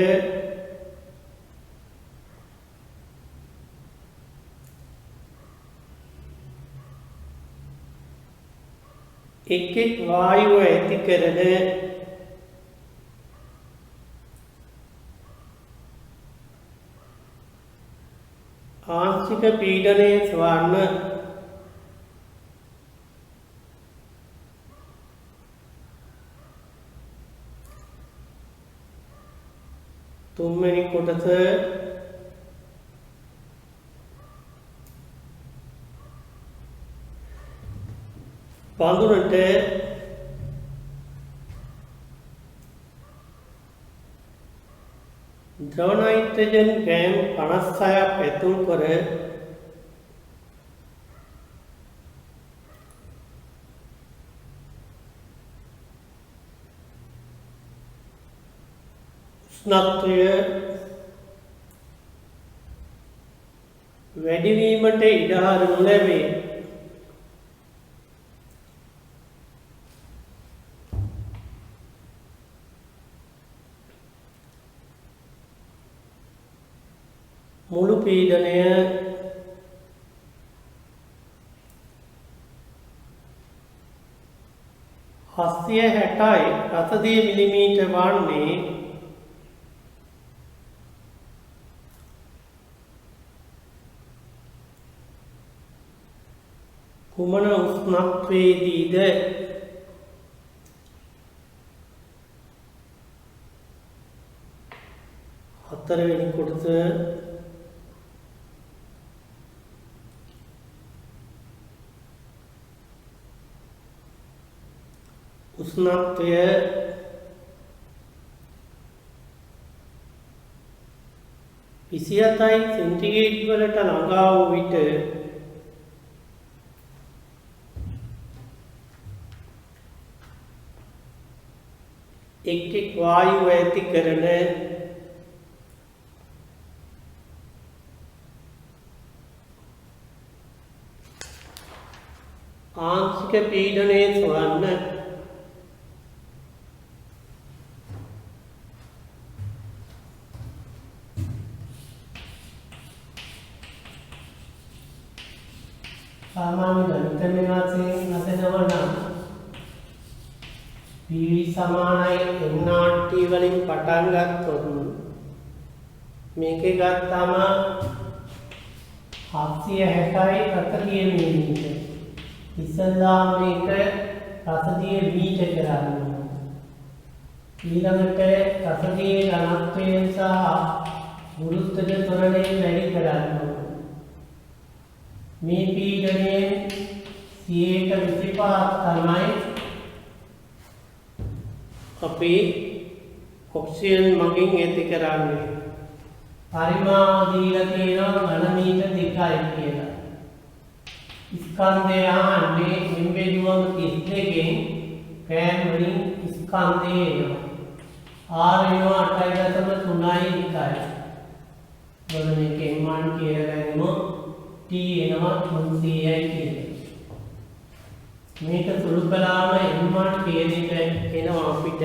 එක් වායුව ඇති කරන ආංශික පීඩනය සොයන්න. තුන්වෙනි කොටස පඳුරට ද්‍රව නයිට්‍රජන් ග්‍රෑම් 56ක් ඇතුල් කර උෂ්ණත්වය වැඩිවීමට ඉඩ හරිනු ලැබේ. මුළු පීඩනය 760යි රසදිය මිලිමීටර වන්නේ කුමන උෂ්ණත්වයේදීද? හතරවෙනි කොටස උෂ්ණත්වය 27යි සෙන්ටිග්‍රේඩ් වලට ළඟා වූ විට එක් වායුව ඇති කරන පීඩනය සොයන්න. सामान्य गणितमय වශයෙන් හදනවා නම් PV සමානයි NRT වලින් පටන් ගත්තොත් මේකේ ගත්තාම 760යි 40 මිලිමීටර. ඉස්සල්ලාම මේක රසදිය මීටර කරගන්නවා. ඊළඟට රසදියේ ඝනත්වයෙන් සහ ගුරුත්වජ ත්වරණයෙන් වැඩි කරගන්නවා. මේ පීඩනයෙන් 125ක් තමයි අපි ඔක්සිජන් මගින් ඇති කරන්නේ. පරිමාව දීලා තියෙනවා ඝන මීටර 2යි කියලා. ස්කන්ධය ආන්නේ එම්බෙඩුවම 32කින් ග්‍රෑම් වලින් ස්කන්ධය එනවා. R එනවා 8.3යි. මොන මේකෙන් මාන කියලා ගනිමු. T එනවා 300යි කියලා. මේක සුළු කළාම M1 කියන එක එනවා අපිට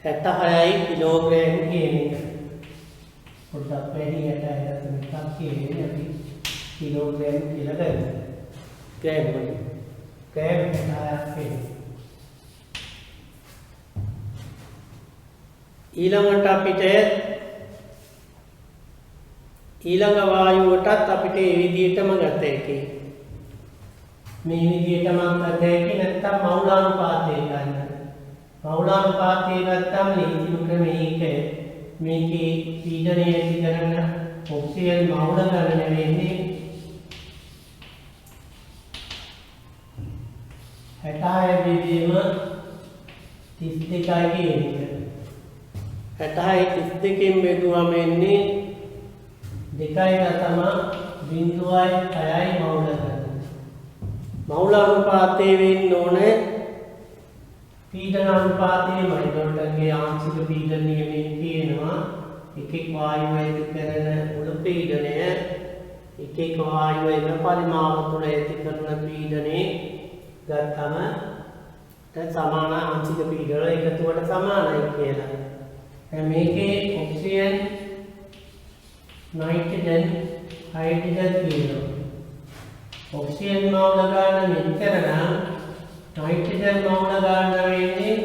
66යි කිලෝග්‍රෑම් කියන එක. පොඩ්ඩක් වැඩි 66.1ක් කියන්නේ අපි කිලෝග්‍රෑම් කියලා ගන්නවා. ග්‍රෑම් වලින්. ග්‍රෑම් 66ක් වෙනවා. ඊළඟට අපිට ඊළඟ වායුවටත් අපිට මේ විදිහටම ගත හැකියි. මේ විදිහටම ගත හැකි නැත්නම් මෞලානුපාතය ගන්න. මෞලානුපාතය ගත්තම ලේසිම ක්‍රමයක මේකේ පීඩනය ඇති කරන ඔක්සිජන් මෞල ගණන වෙන්නේ 66 බෙදීම 32යි කියන එක. 66 32කින් බෙදුවම එන්නේ 2.06යි මෞල ගණන. මෞලානුපාතයේ වෙන්න ඕනේ පීඩනානුපාතයේ මයිඩෝල්ටන්ගේ ආංශික පීඩන නියමයෙන් තියෙනවා. එකෙක් වායුව ඇති කරන මුළු පීඩනය එකෙක් වායුව එන පරිමාව තුළ ඇති කරන පීඩනේ ගත්තම සමාන ආංශික පීඩන එකතුවට සමානයි කියලා. දැන් මේකේ ඔක්සිජන් नाइट्रोजन हाइड्रोजन තියෙනවා. ඔක්සිජන් මවුල ගන්න මෙච්චර නම් नाइट्रोजन මවුල ගන්න වෙන්නේ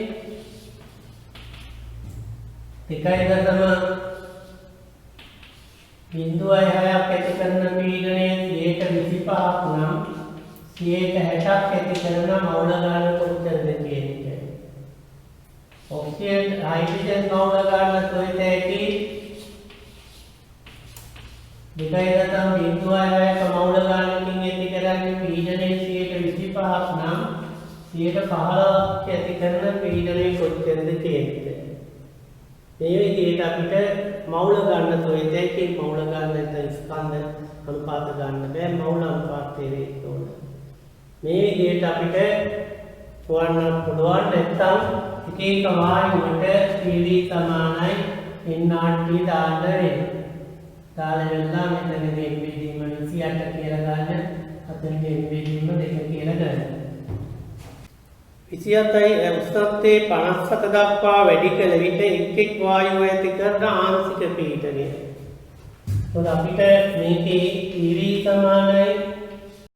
2.06ක් ඇති කරන පීඩනයේ 125ක් නම් 160ක් ඇති කරන මවුල ගන්න කොච්චරද කියන එක. ඔක්සිජන් හයිඩ්‍රජන් මවුල ගන්න කොහෙද ඇති 2.06ක මවුල ගන්නකින් ඇති කරන්නේ පීඩනයේ 125ක් නම් 115ක් ඇති කරන පීඩනයේ කොච්චරද කියන එක. මේ විදිහට අපිට මවුල ගන්න තොයිද ඒකේ මවුල ගන්න නැත්නම් ස්කන්ධ අනුපාත ගන්න බෑ. මවුල අනුපාතය වෙන්න ඕන. මේ විදිහට අපිට හොයන්න පුළුවන්. නැත්නම් එක එක වායුවට PV සමානයි NRT දාන්න වෙනවා. දාලා වෙලා මෙතනදී එම්බෙඩීම 28 කියලා ගන්න. අතනදී එම්බෙඩීම 2 කියලා ගන්න. 27යි උෂ්ණත්වයේ 57 දක්වා වැඩි කළ විට එක් වායුව ඇති කරන ආංශික පීඩනය. එතකොට අපිට මේකේ PV සමානයි